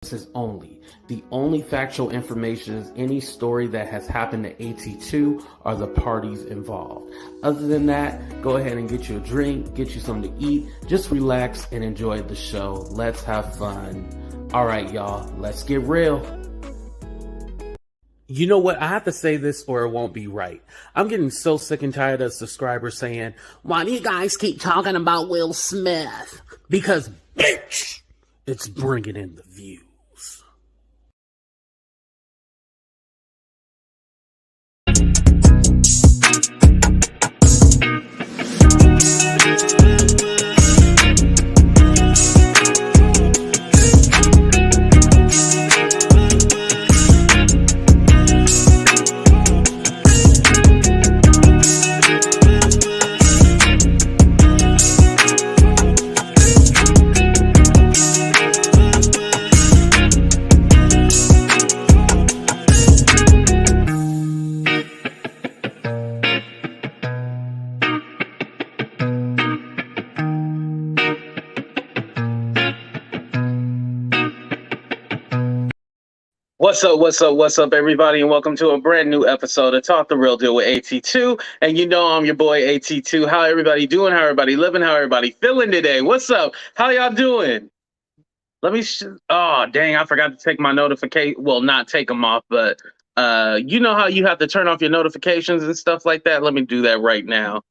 Is only. The only factual information is any story that has happened to AT2 or the parties involved. Other than that, go ahead and get you a drink, get you something to eat, just relax and enjoy the show. Let's have fun. All right, y'all, let's get real. You know what? I have to say this or it won't be right. I'm getting so sick and tired of subscribers saying, why do you guys keep talking about Will Smith? Because, bitch, it's bringing in the views. What's up, everybody, and welcome to a brand new episode of Talk the Real Deal with AT2. And you know I'm your boy AT2. How everybody doing? How everybody living? How everybody feeling today? What's up? How y'all doing? Let me. Oh, dang! I forgot to take my notification. Well, not take them off, but you know how you have to turn off your notifications and stuff like that. Let me do that right now.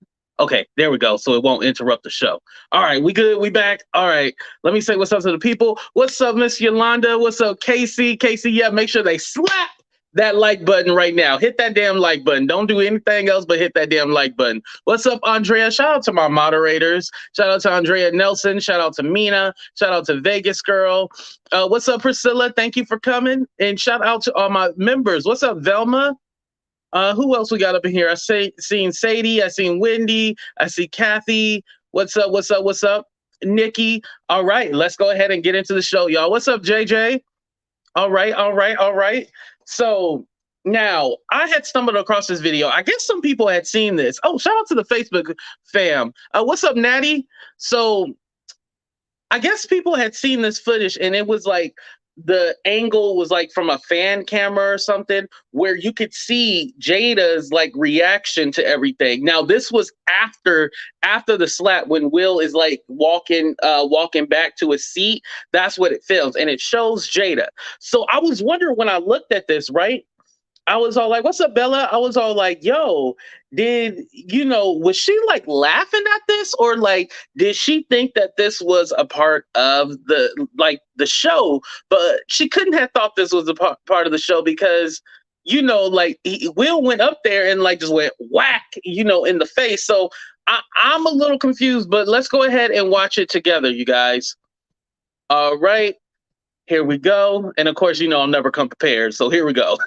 Okay, there we go. So it won't interrupt the show. All right, we good? We back? All right. Let me say what's up to the people. What's up, Miss Yolanda? What's up, Casey? Casey, yeah, make sure they slap that like button right now. Hit that damn like button. Don't do anything else but hit that damn like button. What's up, Andrea? Shout out to my moderators. Shout out to Andrea Nelson. Shout out to Mina. Shout out to Vegas Girl. What's up, Priscilla? Thank you for coming. And shout out to all my members. What's up, Velma? Who else we got up in here? Seen Sadie. I seen Wendy. I see Kathy. What's up? What's up? What's up? Nikki. All right, let's go ahead and get into the show, y'all. What's up, JJ? All right. So now I had stumbled across this video. I guess some people had seen this. Oh, shout out to the Facebook fam. What's up, Natty? So I guess people had seen this footage, and it was like the angle was like from a fan camera or something where you could see Jada's like reaction to everything. Now this was after the slap when Will is like walking back to his seat. That's what it films, and it shows Jada. So I was wondering when I looked at this, right? I was all like, what's up, Bella? I was all like, yo, was she like laughing at this, or like, did she think that this was a part of the show? But she couldn't have thought this was a part of the show because, Will went up there and like just went whack, in the face. So I'm a little confused, but let's go ahead and watch it together, you guys. All right. Here we go. And of course, I'll never come prepared. So here we go.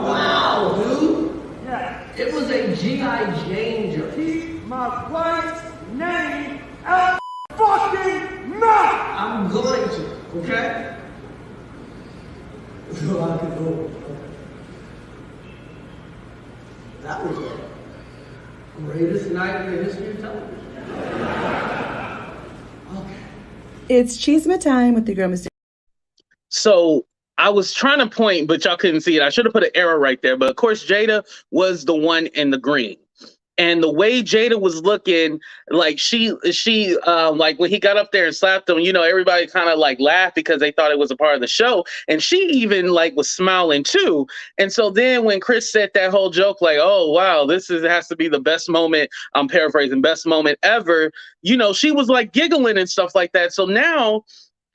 Wow, dude. Yeah. It was a G.I. Jane. Keep my wife's name out fucking mouth. I'm going to, okay? So I could go. That was the greatest night in the history of television. Okay. It's Cheeseman time with the girl, Mr. So I was trying to point, but y'all couldn't see it. I should have put an arrow right there. But of course, Jada was the one in the green. And the way Jada was looking, like she like when he got up there and slapped him, everybody kind of like laughed because they thought it was a part of the show. And she even like was smiling too. And so then when Chris said that whole joke, like, oh, wow, has to be the best moment. I'm paraphrasing, best moment ever. She was like giggling and stuff like that. So now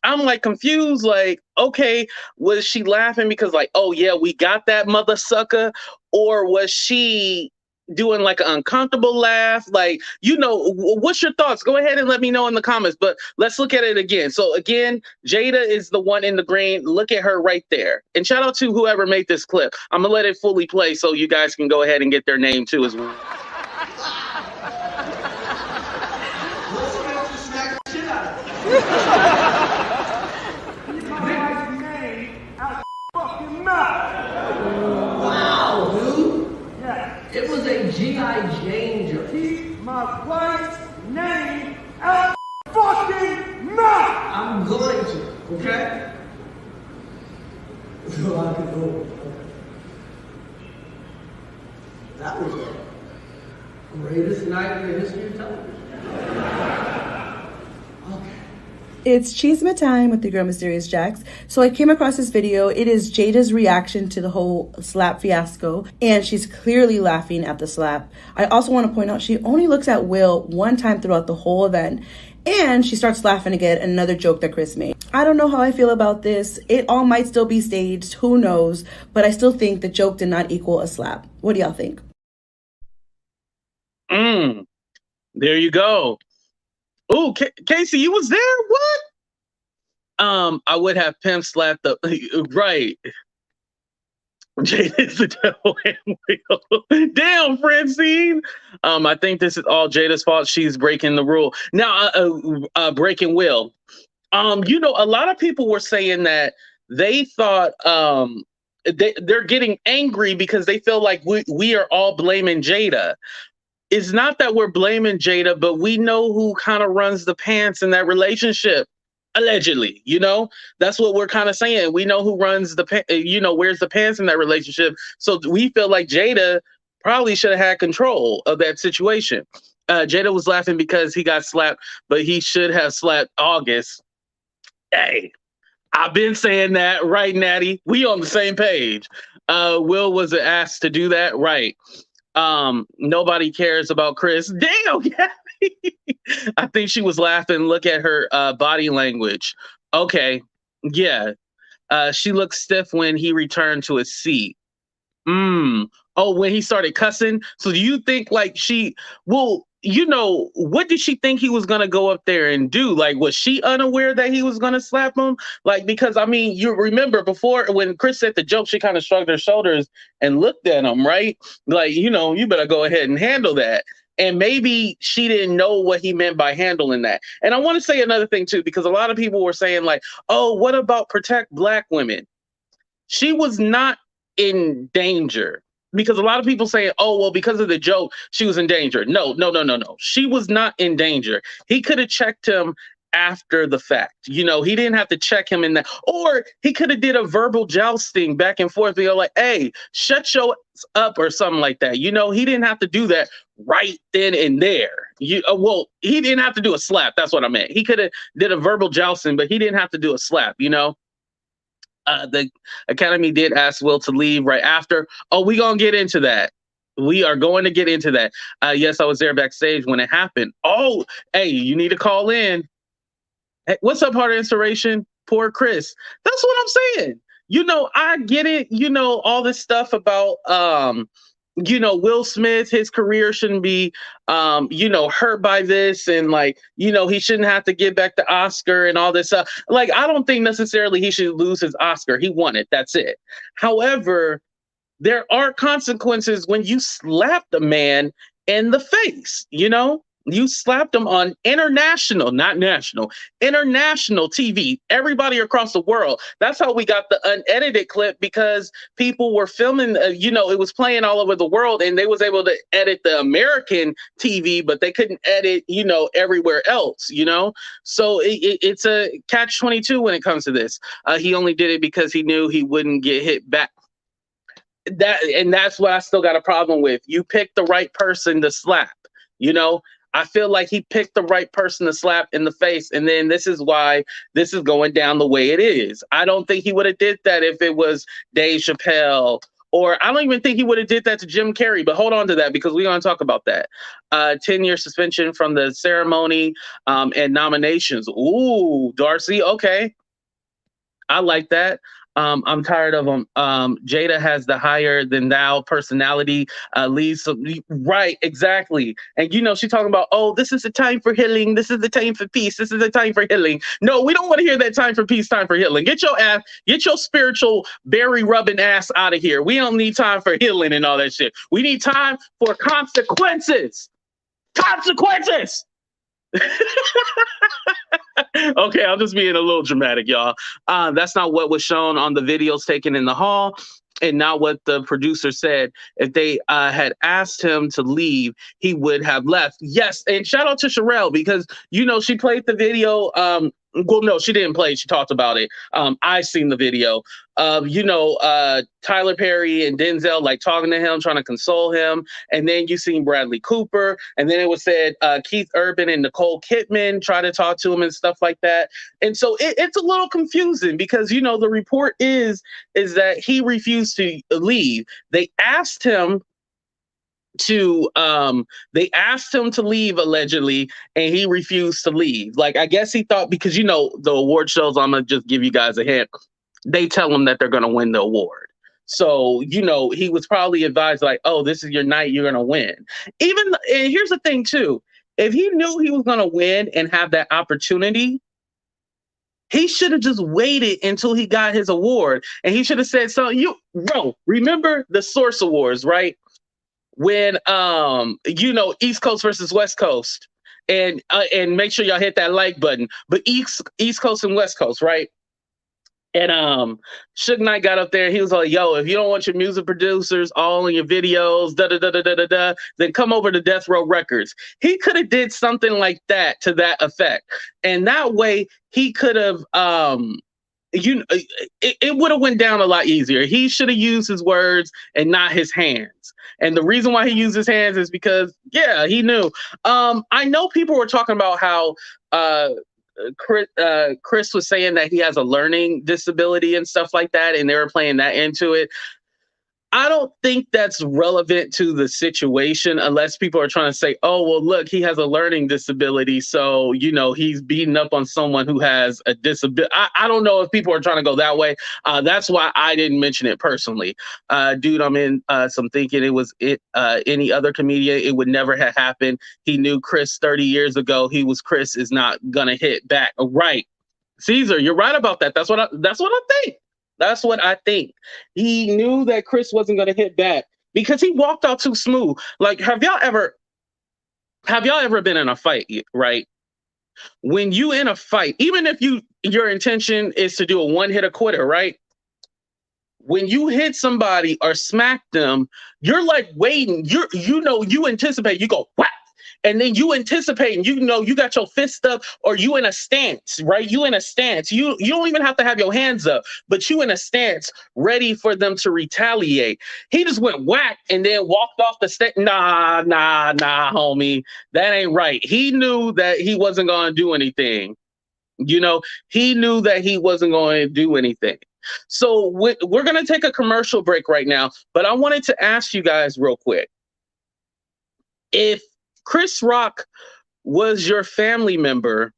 I'm like confused, like, okay, was she laughing because like, oh yeah, we got that mother sucker? Or was she doing like an uncomfortable laugh? Like, what's your thoughts? Go ahead and let me know in the comments, but let's look at it again. So again, Jada is the one in the green. Look at her right there. And shout out to whoever made this clip. I'm gonna let it fully play so you guys can go ahead and get their name too as well. Keep my wife's name out fucking G.I. Janger. Keep my wife's name out fucking mouth! I'm going to, okay? So I can go. That was the greatest night in the history of television. Okay. It's Chisme time with the girl Mysterious Jax. So I came across this video. It is Jada's reaction to the whole slap fiasco, and she's clearly laughing at the slap. I also want to point out she only looks at Will one time throughout the whole event, and she starts laughing again at another joke that Chris made. I don't know how I feel about this. It all might still be staged, who knows, but I still think the joke did not equal a slap. What do y'all think? There you go. Oh, Casey, you was there? What? I would have pimp slapped up. Right. Jada is the devil and Will. Damn, Francine. I think this is all Jada's fault. She's breaking the rule. Now, breaking Will. You know, a lot of people were saying that they thought they're getting angry because they feel like we are all blaming Jada. It's not that we're blaming Jada, but we know who kind of runs the pants in that relationship. Allegedly, you know, that's what we're kind of saying. We know who runs wears the pants in that relationship. So we feel like Jada probably should have had control of that situation. Jada was laughing because he got slapped, but he should have slapped August. Hey, I've been saying that, right, Natty? We on the same page. Will was asked to do that, right? Nobody cares about Chris. Damn, Gabby. I think she was laughing. Look at her body language. Okay, yeah. She looked stiff when he returned to his seat. Oh, when he started cussing. So do you think like you know, what did she think he was going to go up there and do? Like, was she unaware that he was going to slap him? Like, because, I mean, you remember before when Chris said the joke, she kind of shrugged her shoulders and looked at him, right? Like, you know, you better go ahead and handle that. And maybe she didn't know what he meant by handling that. And I want to say another thing, too, because a lot of people were saying, like, oh, what about protect Black women? She was not in danger. Because a lot of people say, oh, well, because of the joke, she was in danger. No. She was not in danger. He could have checked him after the fact. You know, he didn't have to check him in that. Or he could have did a verbal jousting back and forth. Be like, hey, shut your ass up or something like that. You know, he didn't have to do that right then and there. Well, he didn't have to do a slap. That's what I meant. He could have did a verbal jousting, but he didn't have to do a slap, you know? The Academy did ask Will to leave right after. Oh, we're going to get into that. We are going to get into that. Yes, I was there backstage when it happened. Oh, hey, you need to call in. Hey, what's up, Heart of Inspiration? Poor Chris. That's what I'm saying. You know, I get it. You know, all this stuff about, you know, Will Smith, his career shouldn't be, you know, hurt by this. And like, you know, he shouldn't have to get back the Oscar and all this stuff. Like, I don't think necessarily he should lose his Oscar. He won it. That's it. However, there are consequences when you slap the man in the face, you know? You slapped him on international, not national, international TV, everybody across the world. That's how we got the unedited clip, because people were filming, you know, it was playing all over the world and they was able to edit the American TV, but they couldn't edit, you know, everywhere else, you know? So it's a catch-22 when it comes to this. He only did it because he knew he wouldn't get hit back. That's what I still got a problem with. You picked the right person to slap, you know? I feel like he picked the right person to slap in the face, and then this is why this is going down the way it is. I don't think he would have did that if it was Dave Chappelle, or I don't even think he would have did that to Jim Carrey, but hold on to that because we're going to talk about that. 10-year suspension from the ceremony and nominations. Ooh, Darcy, okay. I like that. I'm tired of them. Jada has the higher than thou personality. Right, exactly. And you know, she's talking about, oh, this is the time for healing. This is the time for peace. This is the time for healing. No, we don't want to hear that time for peace, time for healing. Get your spiritual berry rubbing ass out of here. We don't need time for healing and all that shit. We need time for consequences. Consequences. Okay, I'm just being a little dramatic, y'all. That's not what was shown on the videos taken in the hall. and not what the producer said. If they had asked him to leave, he would have left. Yes, and shout out to Sherelle because she played the video. Well, no, she didn't play it. She talked about it. I seen the video of Tyler Perry and Denzel like talking to him, trying to console him, and then you seen Bradley Cooper, and then it was said Keith Urban and Nicole Kidman try to talk to him and stuff like that. And so it's a little confusing because the report is that he refused to leave. They asked him to leave allegedly, and he refused to leave. Like, I guess he thought, because the award shows, I'm gonna just give you guys a hint, they tell him that they're gonna win the award. So he was probably advised like, oh, this is your night, you're gonna win. And here's the thing too, if he knew he was gonna win and have that opportunity, he should have just waited until he got his award, and he should have said, so remember the Source Awards, right? When East Coast versus West Coast, and make sure y'all hit that like button. But East Coast and West Coast, right? And Suge Knight got up there. He was like, "Yo, if you don't want your music producers all in your videos, then come over to Death Row Records." He could have did something like that to that effect, and that way he could have. It would have went down a lot easier. He should have used his words and not his hands. And the reason why he used his hands is because, he knew. I know people were talking about how Chris was saying that he has a learning disability and stuff like that, and they were playing that into it. I don't think that's relevant to the situation unless people are trying to say, oh, well, look, he has a learning disability. So, he's beating up on someone who has a disability. I don't know if people are trying to go that way. That's why I didn't mention it personally. Dude, I'm in some thinking any other comedian, it would never have happened. He knew Chris 30 years ago. Chris is not going to hit back. Right. Caesar, you're right about that. That's what I think. That's what I think. He knew that Chris wasn't going to hit back because he walked out too smooth. Like, have y'all ever been in a fight, right? When you in a fight, even if your intention is to do a one-hitter quitter, right? When you hit somebody or smack them, you're like waiting. You anticipate. You go whack. And then you anticipate, and you got your fist up, or you in a stance, right? You in a stance. You don't even have to have your hands up, but you in a stance, ready for them to retaliate. He just went whack and then walked off the stage. Nah, homie, that ain't right. He knew that he wasn't going to do anything. He knew that he wasn't going to do anything. So we're going to take a commercial break right now, but I wanted to ask you guys real quick. If Chris Rock was your family member.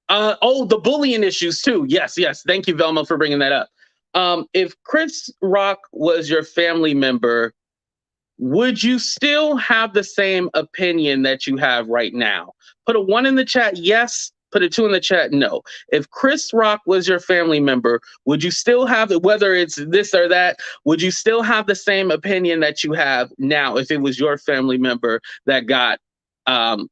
The bullying issues too. Yes. Thank you, Velma, for bringing that up. If Chris Rock was your family member, would you still have the same opinion that you have right now? Put a 1 in the chat, yes. Put a 2 in the chat, no. If Chris Rock was your family member, would you still have, whether it's this or that, would you still have the same opinion that you have now if it was your family member that got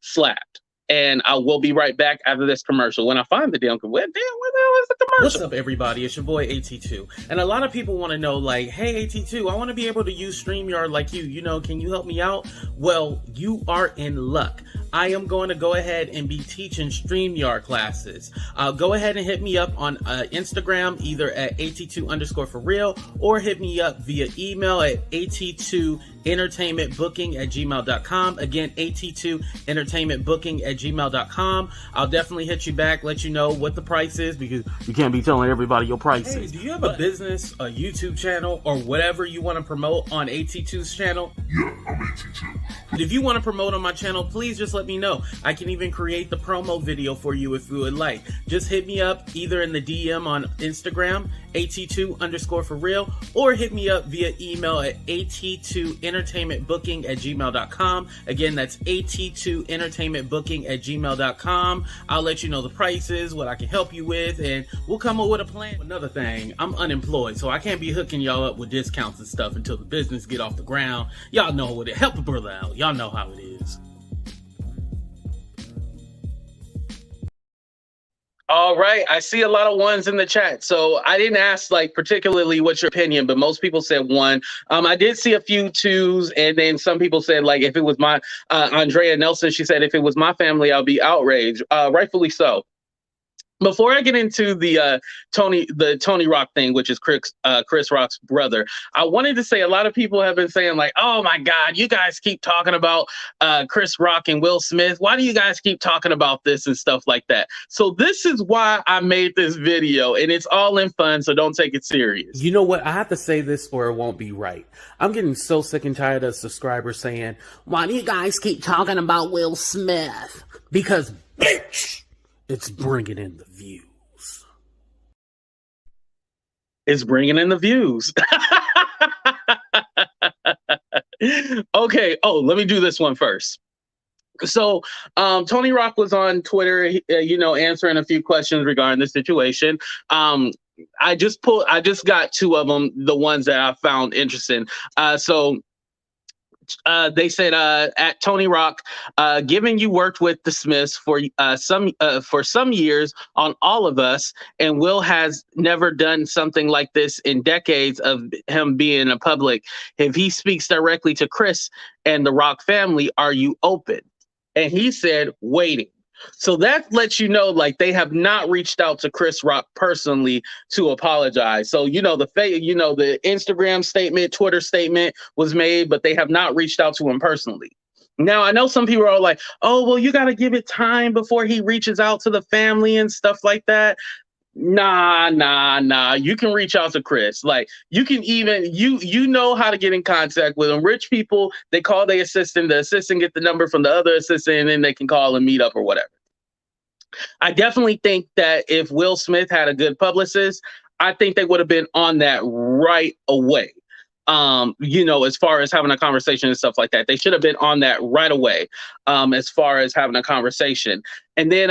slapped? And I will be right back after this commercial. When I find the damn, where the hell is the commercial? What's up, everybody? It's your boy AT2. And a lot of people want to know, like, hey, AT2, I want to be able to use StreamYard like you. Can you help me out? Well, you are in luck. I am going to go ahead and be teaching StreamYard classes. Go ahead and hit me up on Instagram, either at AT2_for_real, or hit me up via email at AT2entertainmentbooking@gmail.com. Again, AT2entertainmentbooking@gmail.com. I'll definitely hit you back, let you know what the price is, because you can't be telling everybody your prices. Hey, do you have a business, a YouTube channel, or whatever you want to promote on AT2's channel? Yeah, I'm AT2. If you want to promote on my channel, please just let me know. I can even create the promo video for you if you would like. Just hit me up either in the DM on Instagram, AT2_for_real, or hit me up via email at AT2entertainmentbooking@gmail.com. Again, that's AT2entertainmentbooking@gmail.com. I'll let you know the prices, what I can help you with, and we'll come up with a plan. Another thing, I'm unemployed, so I can't be hooking y'all up with discounts and stuff until the business get off the ground. Y'all know what it. Help a brother out. Y'all know how it is. All right. I see a lot of ones in the chat. So I didn't ask like particularly what's your opinion, but most people said one. I did see a few twos, and then some people said like if it was my Andrea Nelson, she said if it was my family, I'll be outraged. Rightfully so. Before I get into the Tony Rock thing, which is Chris Rock's brother, I wanted to say a lot of people have been saying like, "Oh my God, you guys keep talking about Chris Rock and Will Smith. Why do you guys keep talking about this and stuff like that?" So this is why I made this video, and it's all in fun, so don't take it serious. You know what? I have to say this or it won't be right. I'm getting so sick and tired of subscribers saying, "Why do you guys keep talking about Will Smith?" Because, bitch, it's bringing in the views. It's bringing in the views. Okay. Oh, let me do this one first. So Tony Rock was on Twitter, answering a few questions regarding the situation. I just got two of them, the ones that I found interesting. They said at Tony Rock, given you worked with the Smiths for some years on All of Us, and Will has never done something like this in decades of him being a public. If he speaks directly to Chris and the Rock family, are you open? And he said, waiting. So that lets you know, like, they have not reached out to Chris Rock personally to apologize. So, the Instagram statement, Twitter statement was made, but they have not reached out to him personally. Now, I know some people are like, oh, well, you got to give it time before he reaches out to the family and stuff like that. Nah. You can reach out to Chris. Like, you can even, you know how to get in contact with him. Rich people, they call their assistant. The assistant get the number from the other assistant, and then they can call and meet up or whatever. I definitely think that if Will Smith had a good publicist, I think they would have been on that right away. As far as having a conversation and stuff like that, they should have been on that right away. As far as having a conversation. And then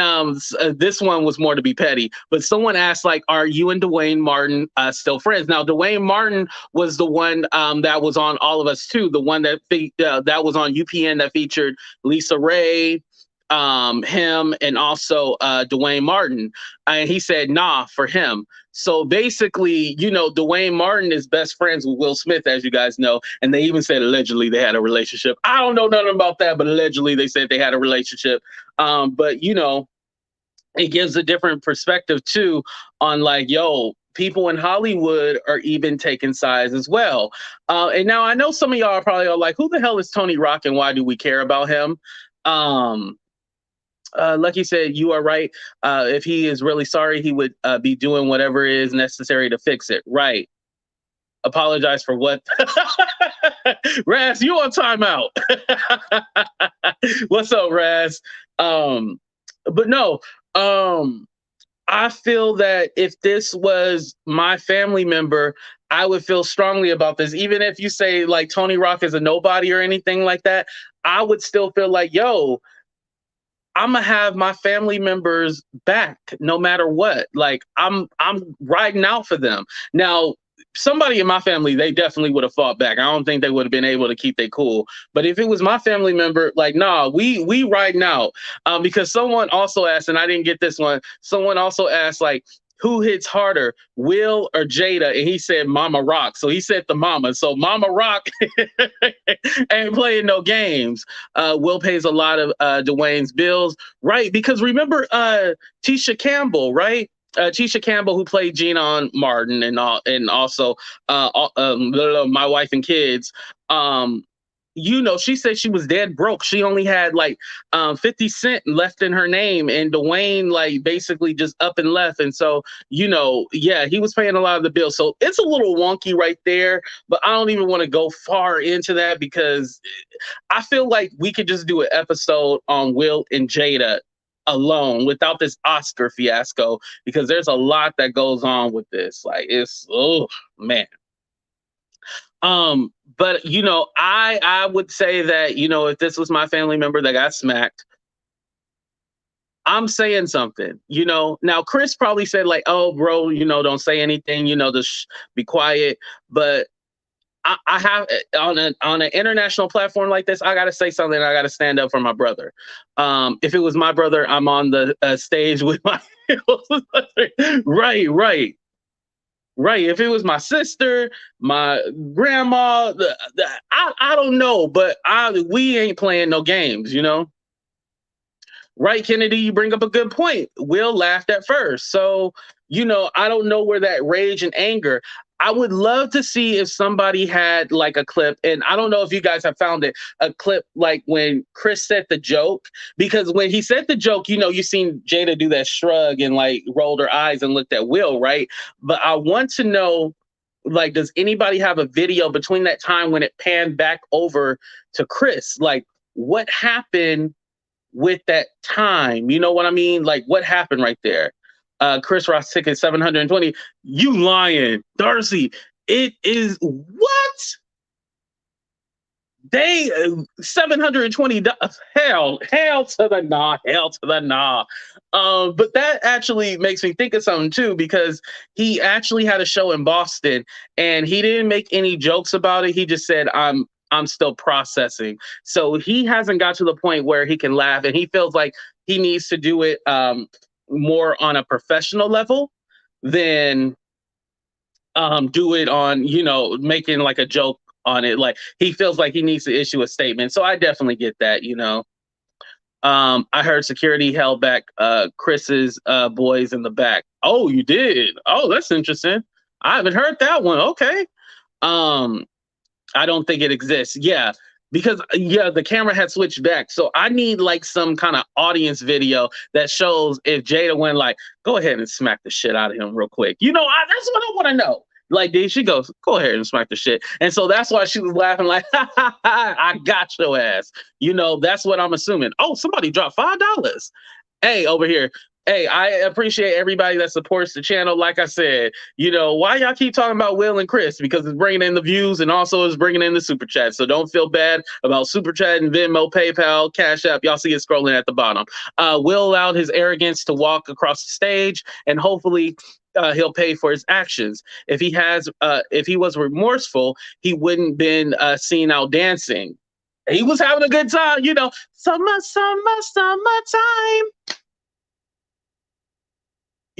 this one was more to be petty, but someone asked, like, are you and Dwayne Martin still friends? Now, Dwayne Martin was the one that was on All of Us too, the one that was on UPN that featured Lisa Ray, him, and also Dwayne Martin. And he said, nah, for him. So basically, Dwayne Martin is best friends with Will Smith, as you guys know. And they even said allegedly they had a relationship. I don't know nothing about that, but allegedly they said they had a relationship. But it gives a different perspective too on like, people in Hollywood are even taking sides as well. And now I know some of y'all are probably like, who the hell is Tony Rock and why do we care about him? Lucky said, you are right. If he is really sorry, he would be doing whatever is necessary to fix it. Right. Apologize for what? Raz, you on timeout. What's up, Raz? But no, I feel that if this was my family member, I would feel strongly about this. Even if you say like Tony Rock is a nobody or anything like that, I would still feel like, I'm gonna have my family members back no matter what. Like I'm riding out for them. Now, somebody in my family, they definitely would have fought back. I don't think they would have been able to keep their cool. But if it was my family member, like, nah, we riding out. Because someone also asked, and I didn't get this one. Someone also asked, like, who hits harder, Will or Jada? And he said Mama Rock. So he said the mama. So Mama Rock ain't playing no games. Will pays a lot of Dwayne's bills, right? Because remember Tisha Campbell, right? Tisha Campbell, who played Gina on Martin, and also My Wife and Kids. She said she was dead broke. She only had like 50 cents left in her name, and Dwayne like basically just up and left. And so, he was paying a lot of the bills. So it's a little wonky right there, but I don't even want to go far into that because I feel like we could just do an episode on Will and Jada alone without this Oscar fiasco, because there's a lot that goes on with this. Like, it's, oh man. But I would say that, if this was my family member that got smacked, I'm saying something, Now Chris probably said like, oh bro, don't say anything, just be quiet. But I have on an international platform like this, I gotta say something. I gotta stand up for my brother. If it was my brother, I'm on the stage with my right. Right. If it was my sister, my grandma, I don't know, but we ain't playing no games, you know? Right, Kennedy, you bring up a good point. Will laughed at first. So, you know, I don't know where that rage and anger. I would love to see if somebody had like a clip, and I don't know if you guys have found it, a clip like when Chris said the joke, because when he said the joke, you know, you seen Jada do that shrug and like rolled her eyes and looked at Will, right? But I want to know, like, does anybody have a video between that time when it panned back over to Chris? Like, what happened with that time? You know what I mean? Like, what happened right there? Chris Ross ticket 720. You lying, Darcy. It is what? They 720. Hell to the nah, hell to the nah. But that actually makes me think of something too, because he actually had a show in Boston and he didn't make any jokes about it. He just said, I'm still processing. So he hasn't got to the point where he can laugh, and he feels like he needs to do it more on a professional level than do it on, you know, making like a joke on it. Like, he feels like he needs to issue a statement. So I definitely get that, you know. I heard security held back Chris's boys in the back. Oh, you did? Oh, that's interesting. I haven't heard that one. Okay. I don't think it exists. Yeah, because the camera had switched back. So I need like some kind of audience video that shows if Jada went like, go ahead and smack the shit out of him real quick. You know, that's what I want to know. Like, did she go ahead and smack the shit? And so that's why she was laughing like, ha, ha, ha, I got your ass. You know, that's what I'm assuming. Oh, somebody dropped $5. Hey, over here. Hey, I appreciate everybody that supports the channel. Like I said, you know, why y'all keep talking about Will and Chris? Because it's bringing in the views and also it's bringing in the super chat. So don't feel bad about super chat and Venmo, PayPal, Cash App. Y'all see it scrolling at the bottom. Will allowed his arrogance to walk across the stage, and hopefully he'll pay for his actions. If he was remorseful, he wouldn't been seen out dancing. He was having a good time, you know. Summertime.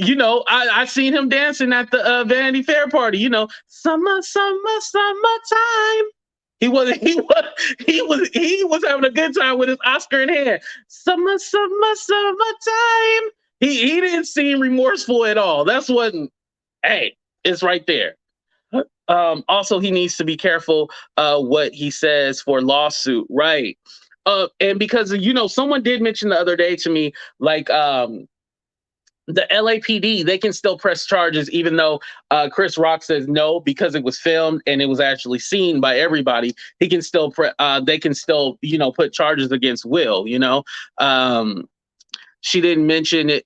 You know, I seen him dancing at the Vanity Fair party. You know, summertime. He was having a good time with his Oscar in hand. Summertime. He didn't seem remorseful at all. That's what. Hey, it's right there. Also, he needs to be careful what he says for lawsuit, right? And because, you know, someone did mention the other day to me, like, the LAPD, they can still press charges even though Chris Rock says no, because it was filmed and it was actually seen by everybody. He can still they can still, you know, put charges against Will, you know. She didn't mention it.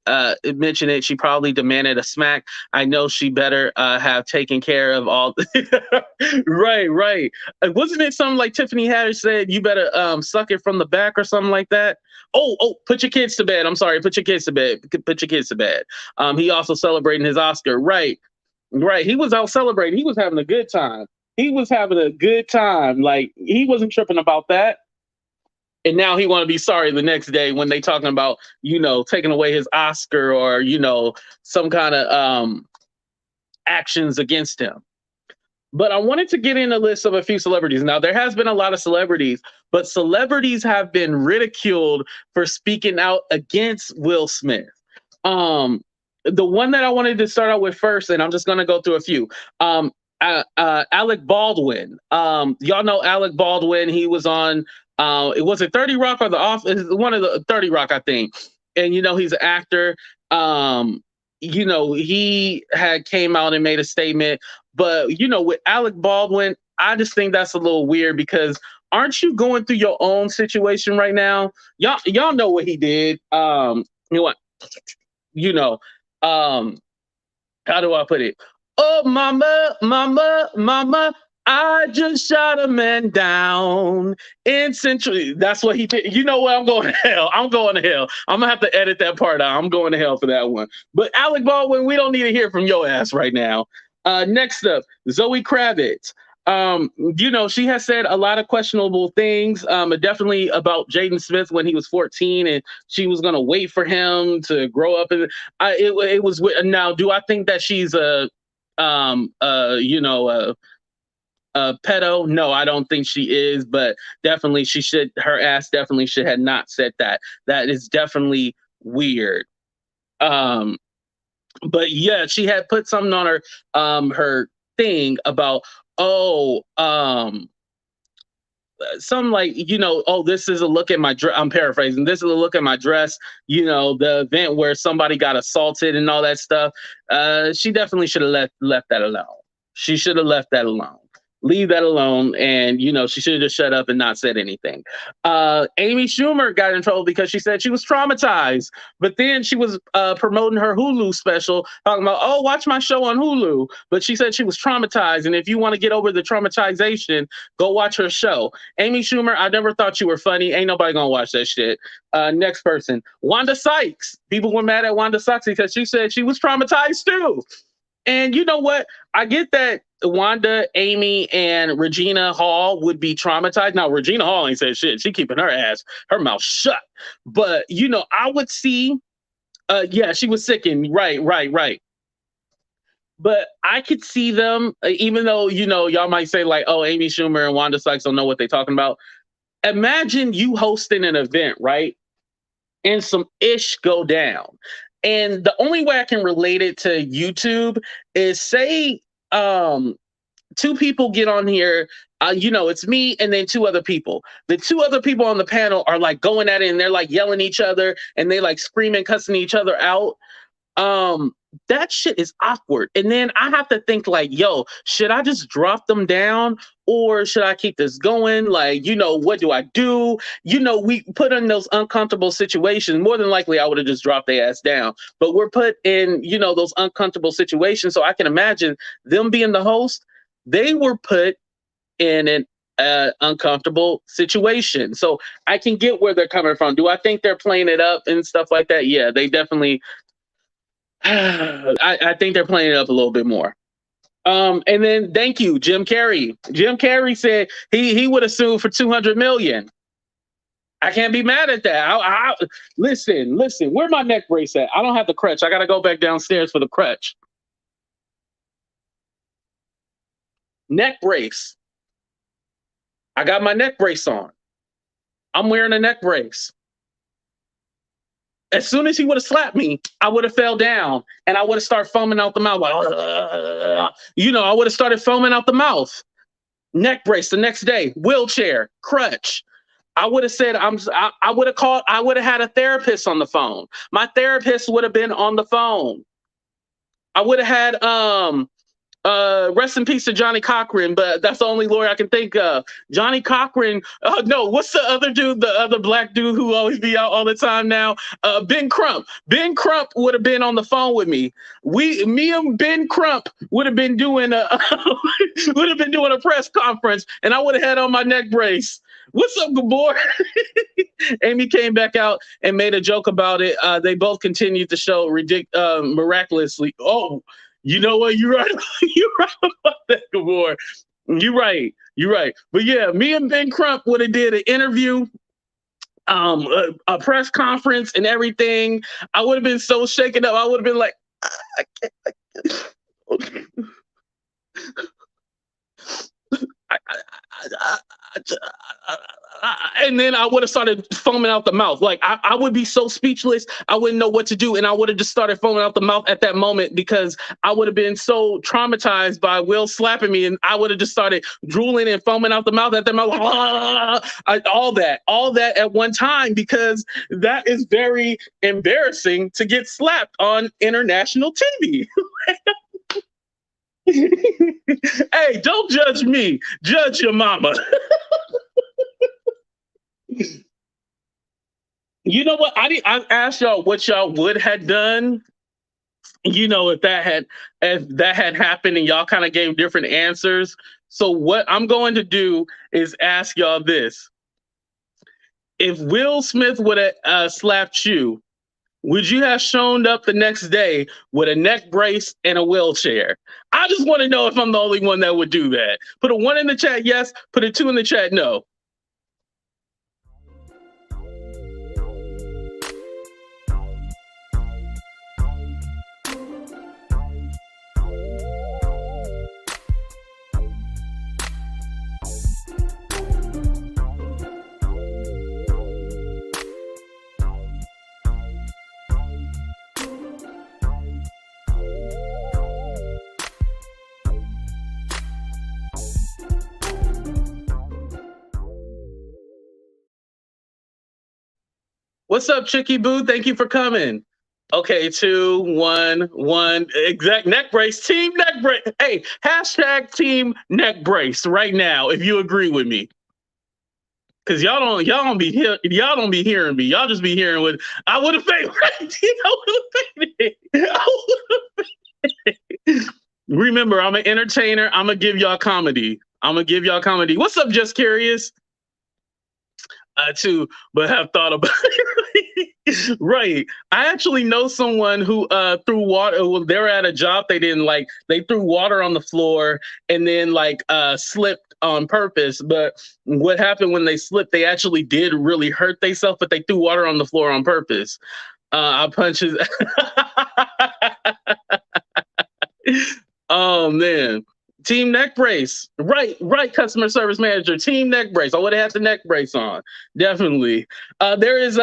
She probably demanded a smack. I know she better have taken care of all. Right. Wasn't it something like Tiffany Haddish said, you better suck it from the back or something like that? Oh, put your kids to bed. I'm sorry. Put your kids to bed. Put your kids to bed. He also celebrating his Oscar. Right. He was out celebrating. He was having a good time. Like, he wasn't tripping about that. And now he want to be sorry the next day when they talking about, you know, taking away his Oscar or, you know, some kind of actions against him. But I wanted to get in a list of a few celebrities. Now, there has been a lot of celebrities, but celebrities have been ridiculed for speaking out against Will Smith. The one that I wanted to start out with first, and I'm just going to go through a few. Alec Baldwin. Y'all know Alec Baldwin. He was on, it was it 30 Rock or The Office? One of the 30 Rock, I think. And, you know, he's an actor. You know, he had came out and made a statement. But, you know, with Alec Baldwin, I just think that's a little weird because aren't you going through your own situation right now? Y'all know what he did. You know what? You know, how do I put it? Oh, mama, I just shot a man down in Central. That's what he did. You know what? I'm going to hell. I'm going to hell. I'm going to have to edit that part out. I'm going to hell for that one. But Alec Baldwin, we don't need to hear from your ass right now. Next up, Zoe Kravitz. She has said a lot of questionable things, definitely about Jaden Smith when he was 14 and she was going to wait for him to grow up. And it was, now, do I think that she's a pedo? No, I don't think she is, but definitely her ass definitely should have not said that. That is definitely weird. But yeah, she had put something on her thing about, something like, this is a look at my dress. I'm paraphrasing. This is a look at my dress. The event where somebody got assaulted and all that stuff. She definitely should have left that alone. She should have left that alone. Leave that alone. And, she should have just shut up and not said anything. Amy Schumer got in trouble because she said she was traumatized. But then she was promoting her Hulu special, talking about, watch my show on Hulu. But she said she was traumatized. And if you want to get over the traumatization, go watch her show. Amy Schumer, I never thought you were funny. Ain't nobody going to watch that shit. Next person, Wanda Sykes. People were mad at Wanda Sykes because she said she was traumatized too. And you know what? I get that Wanda, Amy, and Regina Hall would be traumatized. Now, Regina Hall ain't said shit. She keeping her mouth shut. But, I would see, she was sickened. Right. But I could see them, even though, y'all might say like, oh, Amy Schumer and Wanda Sykes don't know what they're talking about. Imagine you hosting an event, right? And some ish go down. And the only way I can relate it to YouTube is, say two people get on here, it's me and then two other people. The two other people on the panel are like going at it and they're like yelling at each other and they like screaming, cussing each other out. That shit is awkward. And then I have to think like, yo, should I just drop them down or should I keep this going? Like, what do I do? We put in those uncomfortable situations. More than likely, I would have just dropped their ass down. But we're put in, those uncomfortable situations. So I can imagine them being the host. They were put in an uncomfortable situation. So I can get where they're coming from. Do I think they're playing it up and stuff like that? Yeah, they definitely... I think they're playing it up a little bit more. And then thank you, Jim Carrey. Jim Carrey said he would have sued for $200 million. I can't be mad at that. Listen, where my neck brace at? I don't have the crutch. I got to go back downstairs for the crutch. Neck brace. I got my neck brace on. I'm wearing a neck brace. As soon as he would have slapped me, I would have fell down and I would have started foaming out the mouth. Like, I would have started foaming out the mouth. Neck brace the next day, wheelchair, crutch. I would have said, I would have had a therapist on the phone. My therapist would have been on the phone. I would have had, rest in peace to Johnny Cochran, but that's the only lawyer I can think of. Johnny Cochran. No, what's the other dude? The other black dude who always be out all the time now? Ben Crump. Ben Crump would have been on the phone with me. Me and Ben Crump would have been doing a press conference, and I would have had on my neck brace. What's up, Gabor? Amy came back out and made a joke about it. They both continued the show miraculously. Oh. You know what? You're right. You're right about that, Gabor. You're right. But yeah, me and Ben Crump would have did an interview, a press conference and everything. I would have been so shaken up. I would have been like, I can't. And then I would have started foaming out the mouth. Like I would be so speechless. I wouldn't know what to do. And I would have just started foaming out the mouth at that moment because I would have been so traumatized by Will slapping me. And I would have just started drooling and foaming out the mouth at that mouth. All that at one time, because that is very embarrassing to get slapped on international TV. Hey, don't judge me. Judge your mama. You know what? I asked y'all what y'all would have done. If that had happened, and y'all kind of gave different answers. So what I'm going to do is ask y'all this: if Will Smith would have slapped you, would you have shown up the next day with a neck brace and a wheelchair? I just want to know if I'm the only one that would do that. Put a 1 in the chat, yes. Put a 2 in the chat, no. What's up, Chicky Boo? Thank you for coming. Okay, 2, 1, 1. Exact neck brace. Team neck brace. Hey, hashtag team neck brace right now if you agree with me. Cause y'all don't be hearing me. Y'all just be hearing what I would have fainted. Remember, I'm an entertainer. I'm gonna give y'all comedy. What's up, Just Curious? Too, but have thought about it. Right. I actually know someone who threw water. Well, they were at a job they didn't like. They threw water on the floor and then slipped on purpose. But what happened when they slipped, they actually did really hurt themselves, but they threw water on the floor on purpose. I punches. Oh man. Team neck brace. Right, customer service manager. Team neck brace. I would have had the neck brace on. Definitely. There is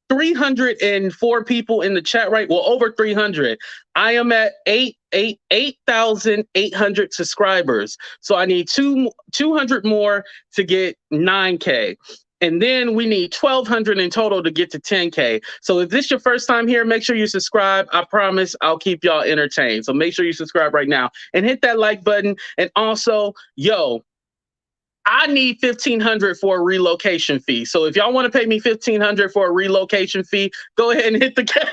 304 people in the chat, right? Well, over 300. I am at 8,800 subscribers. So I need 200 more to get 9K. And then we need 1,200 in total to get to 10K. So if this is your first time here, make sure you subscribe. I promise I'll keep y'all entertained. So make sure you subscribe right now and hit that like button. And also, I need 1,500 for a relocation fee. So if y'all want to pay me 1,500 for a relocation fee, go ahead and hit the cash.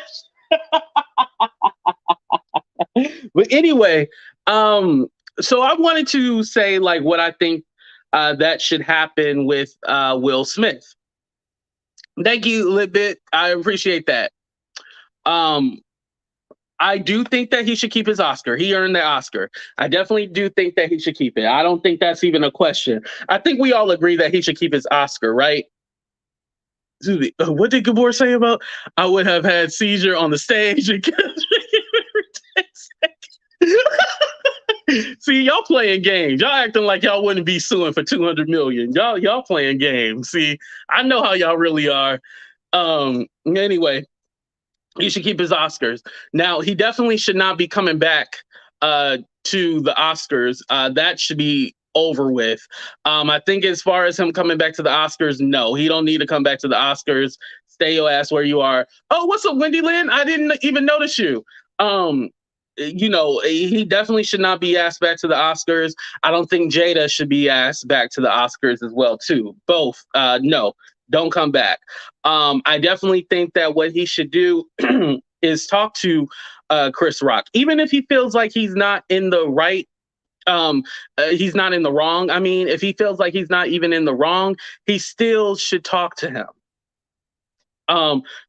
But anyway, so I wanted to say what I think that should happen with Will Smith. Thank you, Litbit. I appreciate that. I do think that he should keep his Oscar. He earned the Oscar. I definitely do think that he should keep it. I don't think that's even a question. I think we all agree that he should keep his Oscar, right? What did Gabor say about I would have had seizure on the stage? See, y'all playing games. Y'all acting like y'all wouldn't be suing for 200 million. Y'all playing games. See, I know how y'all really are. Anyway, he should keep his Oscars. Now, he definitely should not be coming back to the Oscars. That should be over with. I think as far as him coming back to the Oscars, no, he don't need to come back to the Oscars. Stay your ass where you are. Oh, what's up, Wendy Lynn? I didn't even notice you. He definitely should not be asked back to the Oscars. I don't think Jada should be asked back to the Oscars as well, too. Both, no, don't come back. I definitely think that what he should do is talk to Chris Rock, even if he feels like he's not in the right. He's not in the wrong. I mean, if he feels like he's not even in the wrong, he still should talk to him.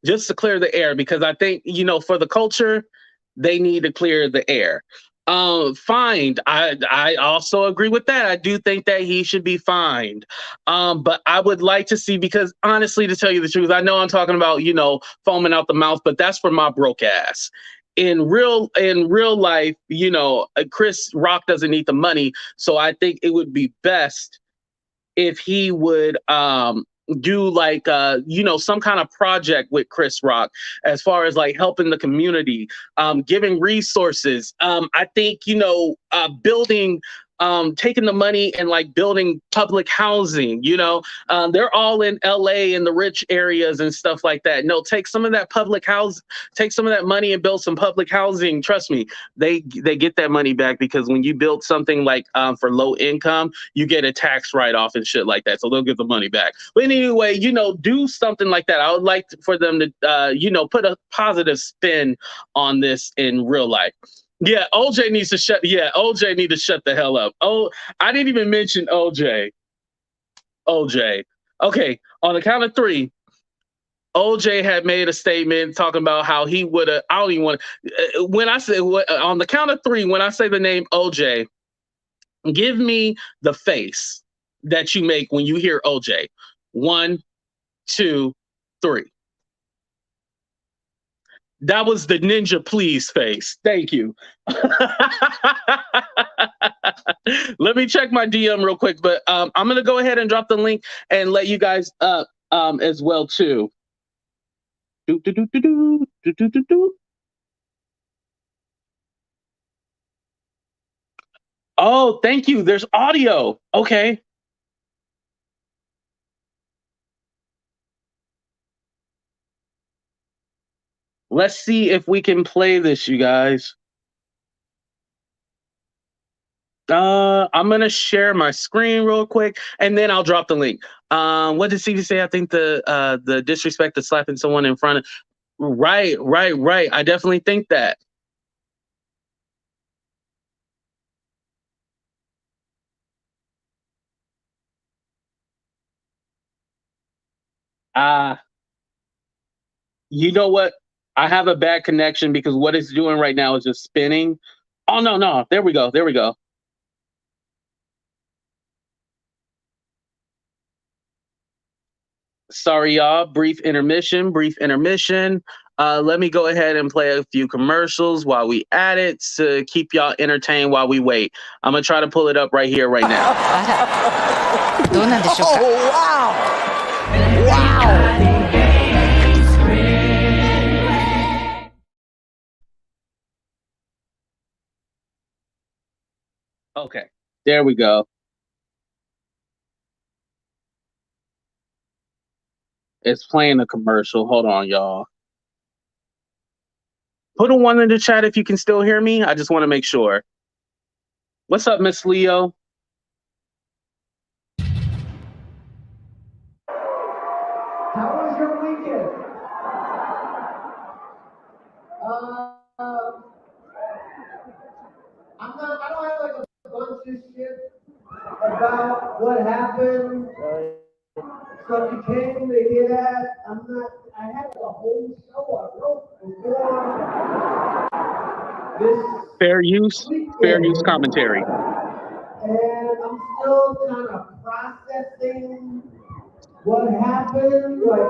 Just to clear the air, because I think, for the culture, they need to clear the air. Fined. I also agree with that. I do think that he should be fined. But I would like to see, because honestly, to tell you the truth, I know I'm talking about, foaming out the mouth, but that's for my broke ass. In real life, Chris Rock doesn't need the money. So I think it would be best if he would do some kind of project with Chris Rock as far as helping the community, giving resources. I think, building, taking the money and building public housing, they're all in LA in the rich areas and stuff like that. No, take some of that take some of that money and build some public housing. Trust me, they get that money back, because when you build something for low income, you get a tax write-off and shit like that. So they'll get the money back. But anyway, do something like that. I would like for them to, put a positive spin on this in real life. Yeah, OJ needs to shut. Yeah, OJ need to shut the hell up. Oh, I didn't even mention OJ. OJ. Okay, on the count of 3. OJ had made a statement talking about how he would have. I don't even want to. When I say on the count of three, when I say the name OJ, give me the face that you make when you hear OJ. 1, 2, 3. That was the ninja please face. Thank you. Let me check my DM real quick, but I'm gonna go ahead and drop the link and let you guys up as well too. Do, do, do, do, do, do, do, do, do. Oh, thank you. There's audio. Okay. Let's see if we can play this, you guys. I'm gonna share my screen real quick, and then I'll drop the link. What did Stevie say? I think the disrespect of slapping someone in front of. Right. I definitely think that. You know what? I have a bad connection because what it's doing right now is just spinning. Oh no. There we go. Sorry, y'all. Brief intermission. Let me go ahead and play a few commercials while we at it to keep y'all entertained while we wait. I'm going to try to pull it up right here, right now. Oh, wow. Okay, there we go. It's playing a commercial. Hold on, y'all. Put a 1 in the chat if you can still hear me. I just want to make sure. What's up, Miss Leo? How was your weekend? I don't have like a bunch of shit about what happened. So you came to hear that. I had the whole show I wrote before this. Fair use commentary. And I'm still kind of processing what happened. Like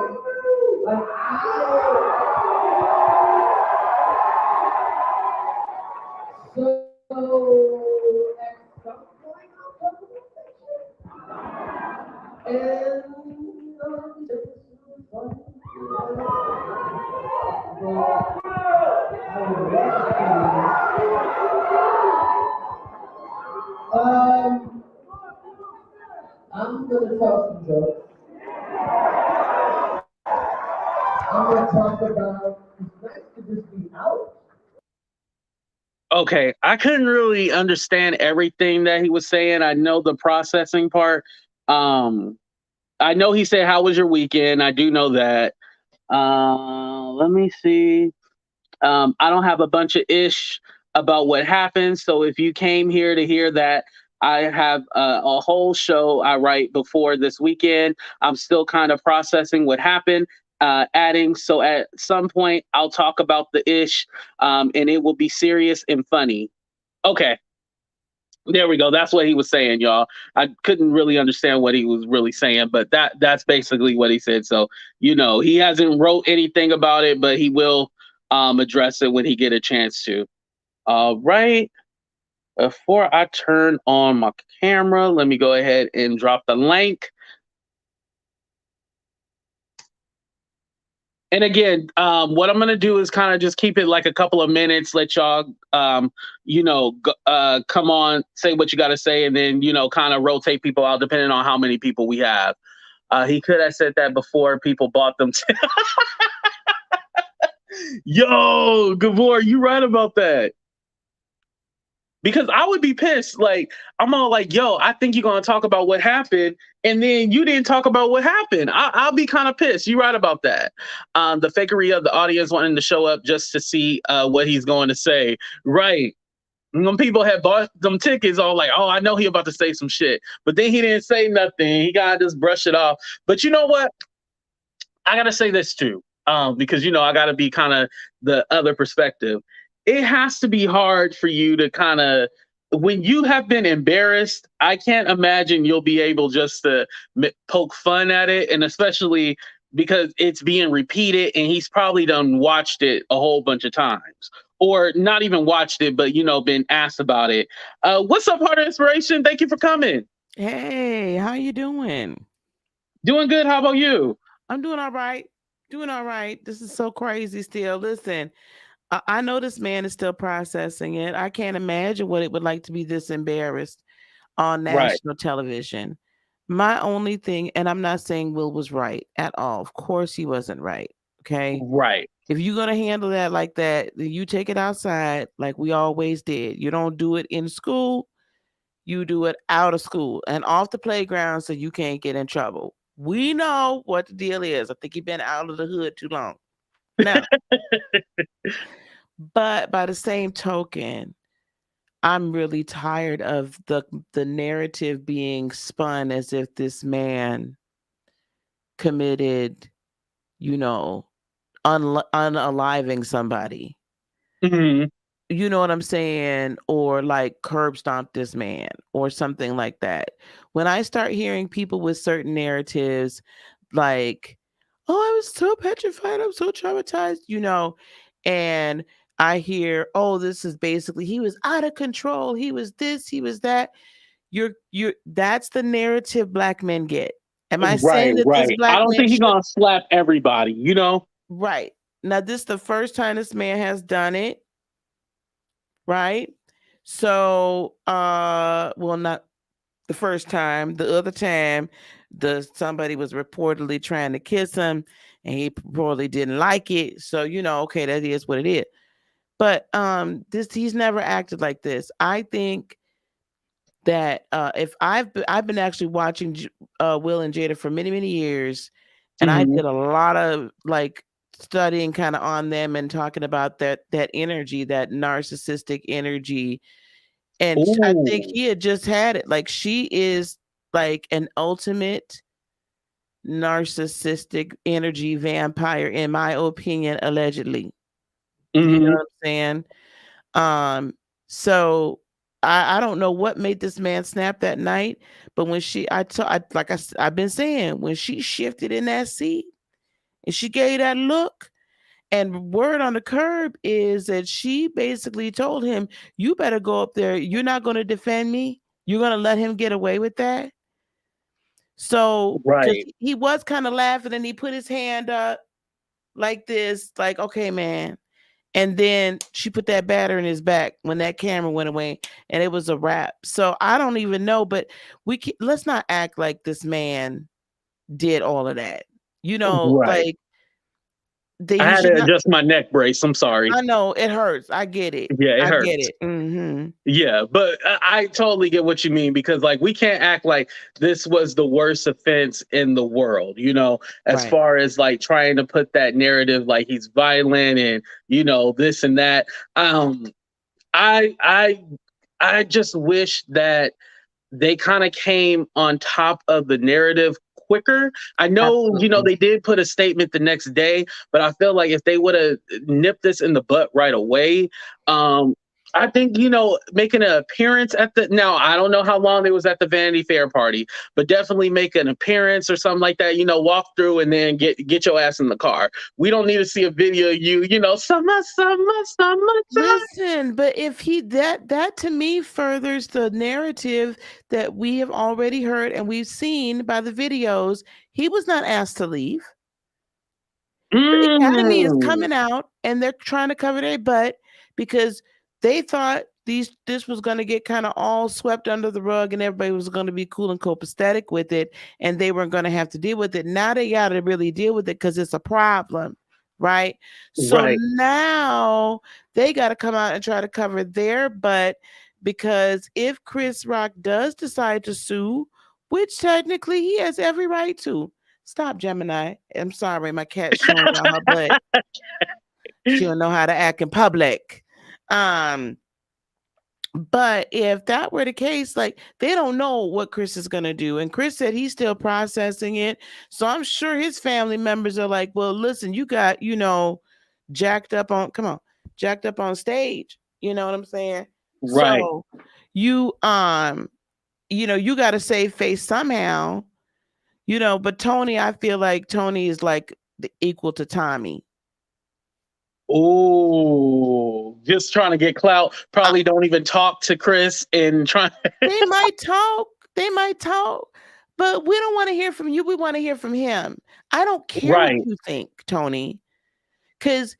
so at some point I'll talk about that shit. I'm gonna tell some jokes. I'm gonna talk about it's nice to just be out. Okay, I couldn't really understand everything that he was saying. I know the processing part. I know he said, "How was your weekend?" I do know that. Let me see. I don't have a bunch of ish about what happened. So if you came here to hear that, I have a whole show I write before this weekend. I'm still kind of processing what happened. Adding, so at some point I'll talk about the ish, and it will be serious and funny. Okay, there we go. That's what he was saying, y'all. I couldn't really understand what he was really saying, but that's basically what he said. So he hasn't wrote anything about it, but he will address it when he get a chance to. All right. Before I turn on my camera, let me go ahead and drop the link. And again, what I'm going to do is kind of just keep it like a couple of minutes, let y'all, come on, say what you got to say, and then, kind of rotate people out depending on how many people we have. He could have said that before people bought them. Yo, Gavor, you right about that. Because I would be pissed. Like, I'm all like, yo, I think you're going to talk about what happened. And then you didn't talk about what happened. I'll be kind of pissed. You're right about that. The fakery of the audience wanting to show up just to see what he's going to say. Right. When people had bought them tickets, all like, oh, I know he about to say some shit. But then he didn't say nothing. He got to just brush it off. But you know what? I gotta say this too, because I gotta be kind of the other perspective. It has to be hard for you to kind of when you have been embarrassed. I can't imagine you'll be able just to poke fun at it, and especially because it's being repeated, and he's probably done watched it a whole bunch of times, or not even watched it, but been asked about it. What's up, Heart of Inspiration? Thank you for coming. Hey, how you doing? Doing good. How about you? I'm doing all right. Doing all right. This is so crazy still. Listen, I know this man is still processing it. I can't imagine what it would like to be this embarrassed on Right. national television. My only thing, and I'm not saying Will was right at all. Of course he wasn't right. Okay. Right. If you're going to handle that like that, then you take it outside like we always did. You don't do it in school. You do it out of school and off the playground so you can't get in trouble. We know what the deal is. I think you've been out of the hood too long. Now, but by the same token, I'm really tired of the narrative being spun as if this man committed, unaliving somebody. Mm-hmm. You know what I'm saying? Or like curb stomp this man or something like that. When I start hearing people with certain narratives like, oh, I was so petrified, I'm so traumatized, and I hear, oh, this is basically he was out of control, he was this, he was that. You're that's the narrative black men get. Am I saying that this Right. I black don't man think he's should gonna slap everybody, right. Now this is the first time this man has done it. Right? So, well, not the first time. The other time, somebody was reportedly trying to kiss him, and he probably didn't like it. So, okay, that is what it is. But he's never acted like this. I think that if I've been actually watching Will and Jada for many years, and I did a lot of like studying kind of on them and talking about that energy, that narcissistic energy. And I think he had just had it. Like she is like an ultimate narcissistic energy vampire, in my opinion, allegedly. You know what I'm saying? So I don't know what made this man snap that night, but when I've been saying, when she shifted in that seat and she gave that look, and word on the curb is that she basically told him, you better go up there. You're not going to defend me. You're going to let him get away with that. So, because he was kind of laughing and he put his hand up like this, like, okay, man. And then she put that batter in his back when that camera went away, and it was a wrap. So I don't even know, but let's not act like this man did all of that. Like I had to adjust my neck brace. I'm sorry. I know it hurts. I get it. Yeah, it hurts. I get it. Mm-hmm. Yeah, but I totally get what you mean, because like we can't act like this was the worst offense in the world, as Right. far as like trying to put that narrative like he's violent and this and that. I just wish that they kind of came on top of the narrative quicker. I know, they did put a statement the next day, but I feel like if they would have nipped this in the butt right away, I think, making an appearance now, I don't know how long they was at the Vanity Fair party, but definitely make an appearance or something like that, walk through and then get your ass in the car. We don't need to see a video of you, summer. Listen, but if that to me furthers the narrative that we have already heard and we've seen by the videos. He was not asked to leave. The Academy is coming out and they're trying to cover their butt because they thought this was going to get kind of all swept under the rug and everybody was going to be cool and copacetic with it and they weren't going to have to deal with it. Now they got to really deal with it because it's a problem, right? So now they got to come out and try to cover their butt, because if Chris Rock does decide to sue, which technically he has every right to. Stop, Gemini. I'm sorry, my cat's showing out her butt. She don't know how to act in public. But if that were the case, like, they don't know what Chris is going to do. And Chris said he's still processing it. So I'm sure his family members are like, well, listen, you got, jacked up on stage. You know what I'm saying? Right. So you you got to save face somehow, but Tony, I feel like Tony is like the equal to Tommy. Oh, just trying to get clout. Probably don't even talk to Chris and try. They might talk, but we don't want to hear from you. We want to hear from him. I don't care what you think, Tony, because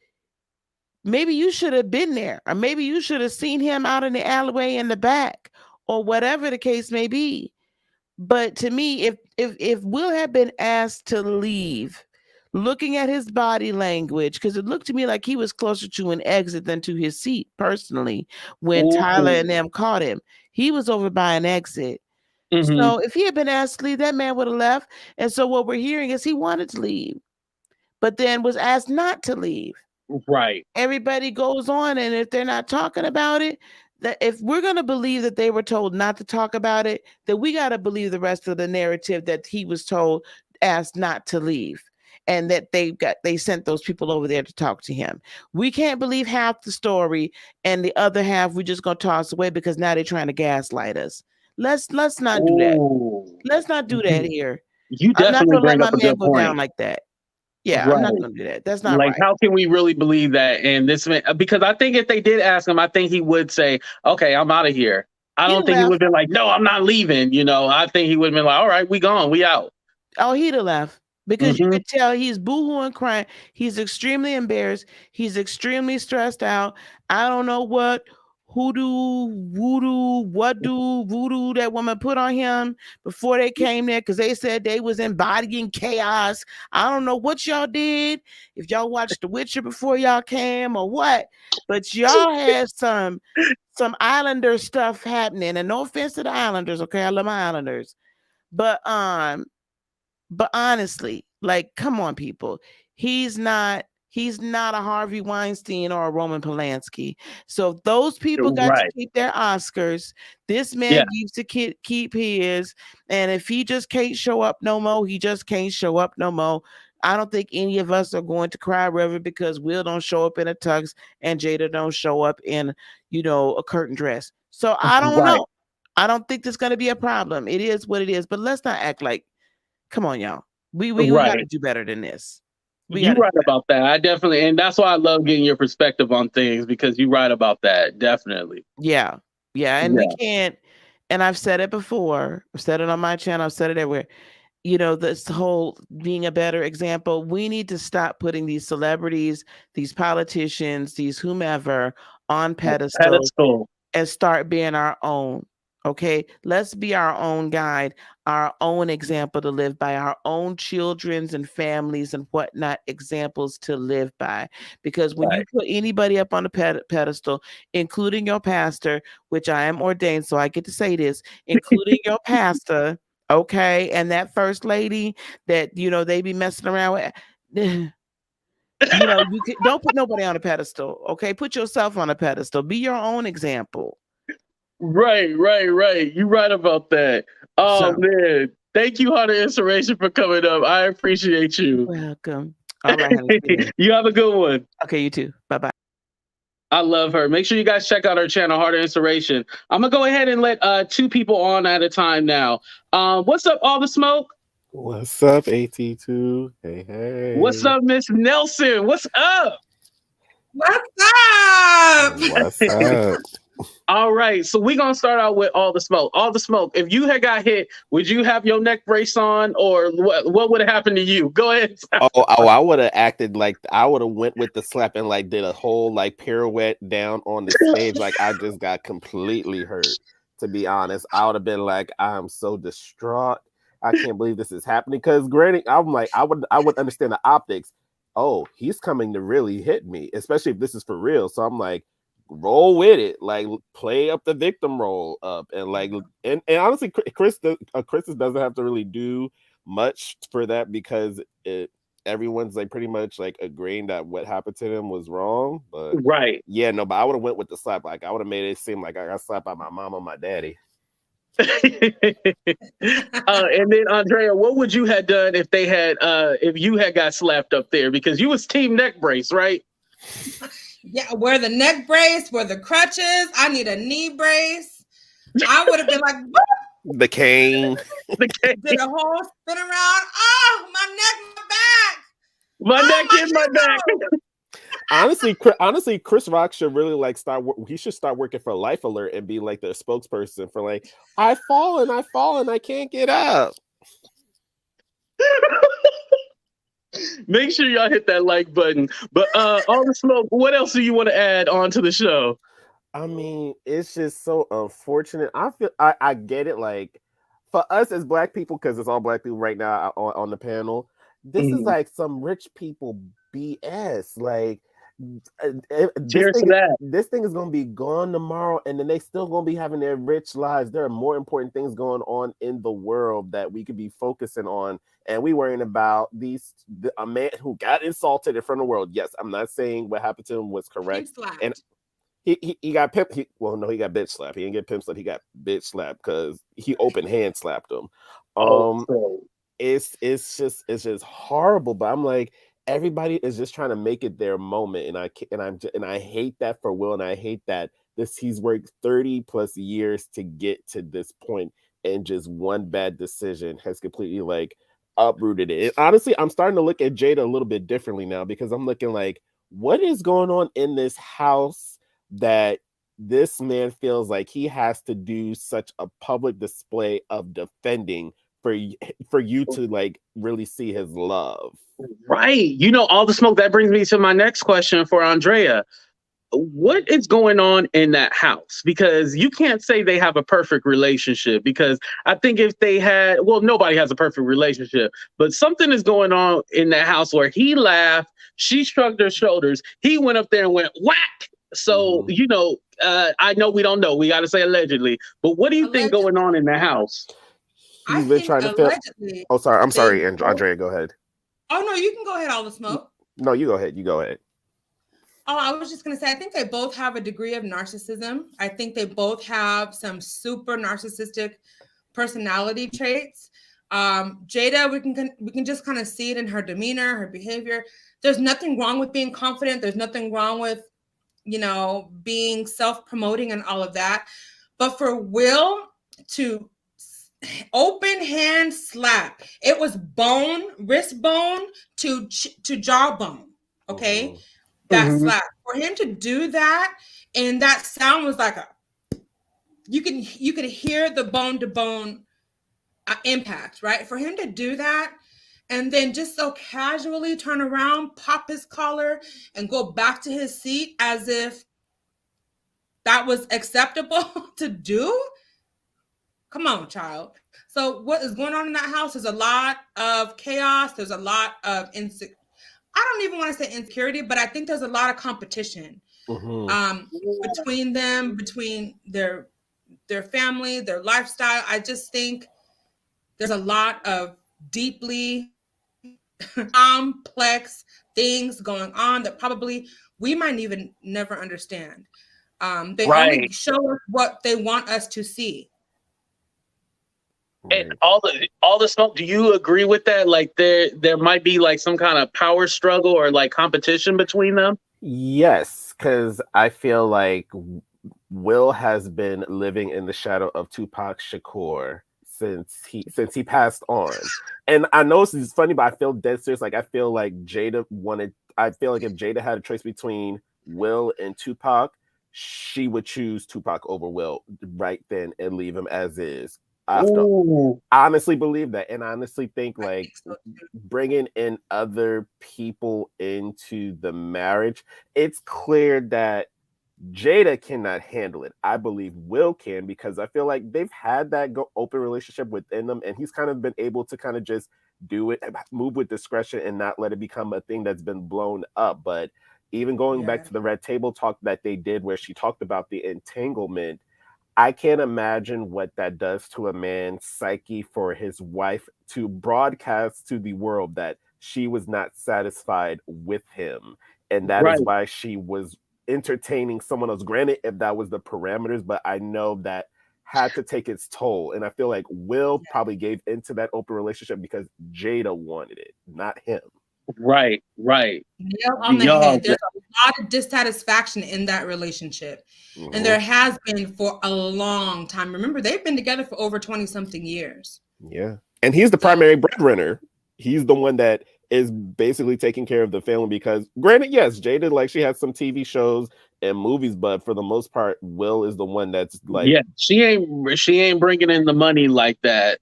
maybe you should have been there, or maybe you should have seen him out in the alleyway in the back, or whatever the case may be. But to me, if Will had been asked to leave, looking at his body language, because it looked to me like he was closer to an exit than to his seat personally when Tyler and them caught him. He was over by an exit. Mm-hmm. So if he had been asked to leave, that man would have left. And so what we're hearing is he wanted to leave, but then was asked not to leave. Right. Everybody goes on, and if they're not talking about it, that if we're going to believe that they were told not to talk about it, then we got to believe the rest of the narrative that he was told, asked not to leave, and that they sent those people over there to talk to him. We can't believe half the story, and the other half we're just going to toss away because now they're trying to gaslight us. Let's not do that. Let's not do that here. You I'm not definitely going to let bring my up a man good go down point. like that. Yeah, I'm not going to do that. That's not like, right. How can we really believe that? And this man, because I think if they did ask him, I think he would say, "Okay, I'm out of here." I don't think he would have been like, "No, I'm not leaving." I think he would have been like, "All right, we gone, we out." Oh, he'd have left. Because you could tell he's boohooing, crying. He's extremely embarrassed. He's extremely stressed out. I don't know what voodoo that woman put on him before they came there, because they said they was embodying chaos. I don't know what y'all did, if y'all watched The Witcher before y'all came or what, but y'all had some Islander stuff happening. And no offense to the Islanders, okay? I love my Islanders. But honestly, like, come on, people. He's not a Harvey Weinstein or a Roman Polanski. So if those people got to keep their Oscars, this man needs to keep his. And if he just can't show up no more, he just can't show up no more. I don't think any of us are going to cry river because Will don't show up in a tux and Jada don't show up in, a curtain dress. So I don't know. I don't think there's going to be a problem. It is what it is. But let's not act like, come on, y'all. We got to do better than this. You're right about that. I definitely, and that's why I love getting your perspective on things, because you're right about that. Definitely. Yeah. And we can't, and I've said it before, I've said it on my channel, I've said it everywhere. This whole being a better example, we need to stop putting these celebrities, these politicians, these whomever on pedestals and start being our own. Okay, let's be our own guide, our own example to live by, our own children's and families and whatnot examples to live by. Because when you put anybody up on a pedestal, including your pastor, which I am ordained, so I get to say this, including your pastor, okay, and that first lady that they be messing around with. Don't put nobody on a pedestal. Okay, put yourself on a pedestal. Be your own example. Right. You're right about that. Oh, man. Thank you, Heart of Inspiration, for coming up. I appreciate you. Welcome. All right, honey. You have a good one. Okay, you too. Bye-bye. I love her. Make sure you guys check out her channel, Heart of Inspiration. I'm going to go ahead and let two people on at a time now. What's up, All the Smoke? What's up, AT2? Hey. What's up, Miss Nelson? What's up? What's up? All right, so we're gonna start out with All the Smoke. All the Smoke. If you had got hit, would you have your neck brace on, or what would have happened to you? Go ahead. I would have acted like I would have went with the slap and like did a whole like pirouette down on the stage, like I just got completely hurt. To be honest, I would have been like, I'm so distraught. I can't believe this is happening. Because granted, I'm like, I would understand the optics. Oh, he's coming to really hit me, especially if this is for real. So I'm like, roll with it, like play up the victim role up, and like and honestly, Chris doesn't have to really do much for that, because everyone's like pretty much like agreeing that what happened to him was wrong. But Right. yeah, no, but I would have went with the slap. Like I would have made it seem like I got slapped by my mom or my daddy. And then Andrea, what would you have done if they had if you had got slapped up there? Because you was team neck brace, right? Yeah, wear the neck brace, wear the crutches. I need a knee brace. I would have been like, the cane. Did a whole spin around. Oh, my neck, my back. My neck in my back. Honestly, Chris Rock should really like he should start working for Life Alert and be like their spokesperson for like, I fall and I can't get up. Make sure y'all hit that like button. But All the Smoke, what else do you want to add on to the show? I mean, it's just so unfortunate. I get it. Like for us as Black people, because it's all Black people right now on the panel, this is like some rich people BS. Like this thing is gonna be gone tomorrow, and then they still gonna be having their rich lives. There are more important things going on in the world that we could be focusing on, and we worrying about a man who got insulted in front of the world. Yes, I'm not saying what happened to him was correct, and he got pimp. He got bitch slapped. He didn't get pimp slapped. He got bitch slapped because he open hand slapped him. It's just horrible. But I'm like, everybody is just trying to make it their moment, and I hate that for Will, and I hate that he's worked 30 plus years to get to this point, and just one bad decision has completely like uprooted it. And honestly, I'm starting to look at Jada a little bit differently now, because I'm looking like, what is going on in this house that this man feels like he has to do such a public display of defending for you to like really see his love. Right. All the smoke, that brings me to my next question for Andrea. What is going on in that house? Because you can't say they have a perfect relationship, because I think if they had, well, nobody has a perfect relationship, but something is going on in that house where he laughed, she shrugged her shoulders, he went up there and went whack. So, I know we don't know. We got to say allegedly. But what do you think going on in that house? He's been trying to film. Oh, sorry. I'm sorry, Andrea. Go ahead. Oh, no, you can go ahead, All the Smoke. No, you go ahead. You go ahead. Oh, I was just going to say, I think they both have a degree of narcissism. I think they both have some super narcissistic personality traits. Jada, we can just kind of see it in her demeanor, her behavior. There's nothing wrong with being confident. There's nothing wrong with, being self-promoting and all of that. But for Will to open hand slap, it was wrist bone to jawbone. Okay. That slap, for him to do that, and that sound was like you could hear the bone to bone impact, right? For him to do that and then just so casually turn around, pop his collar, and go back to his seat as if that was acceptable to do. Come on, child. So what is going on in that house? There's a lot of chaos. There's a lot of I don't even want to say insecurity, but I think there's a lot of competition between them, between their family, their lifestyle. I just think there's a lot of deeply complex things going on that probably we might even never understand. They only show us what they want us to see. And all the smoke, do you agree with that? Like there might be like some kind of power struggle or like competition between them? Yes, because I feel like Will has been living in the shadow of Tupac Shakur since he passed on. And I know this is funny, but I feel dead serious. Like I feel like if Jada had a choice between Will and Tupac, she would choose Tupac over Will right then and leave him as is. I honestly believe that, and I honestly think like bringing in other people into the marriage, it's clear that Jada cannot handle it. I believe Will can, because I feel like they've had that open relationship within them, and he's kind of been able to kind of just do it, move with discretion, and not let it become a thing that's been blown up. But even going back to the Red Table Talk that they did, where she talked about the entanglement, I can't imagine what that does to a man's psyche for his wife to broadcast to the world that she was not satisfied with him. And that is why she was entertaining someone else. Granted, if that was the parameters, but I know that had to take its toll. And I feel like Will probably gave into that open relationship because Jada wanted it, not him. Right. Nail on the head. There's a lot of dissatisfaction in that relationship. And there has been for a long time. Remember, they've been together for over 20-something years. Yeah. And he's the primary breadwinner. He's the one that is basically taking care of the family because, granted, yes, Jada, like, she has some TV shows and movies, but for the most part, Will is the one that's like, she ain't bringing in the money like that.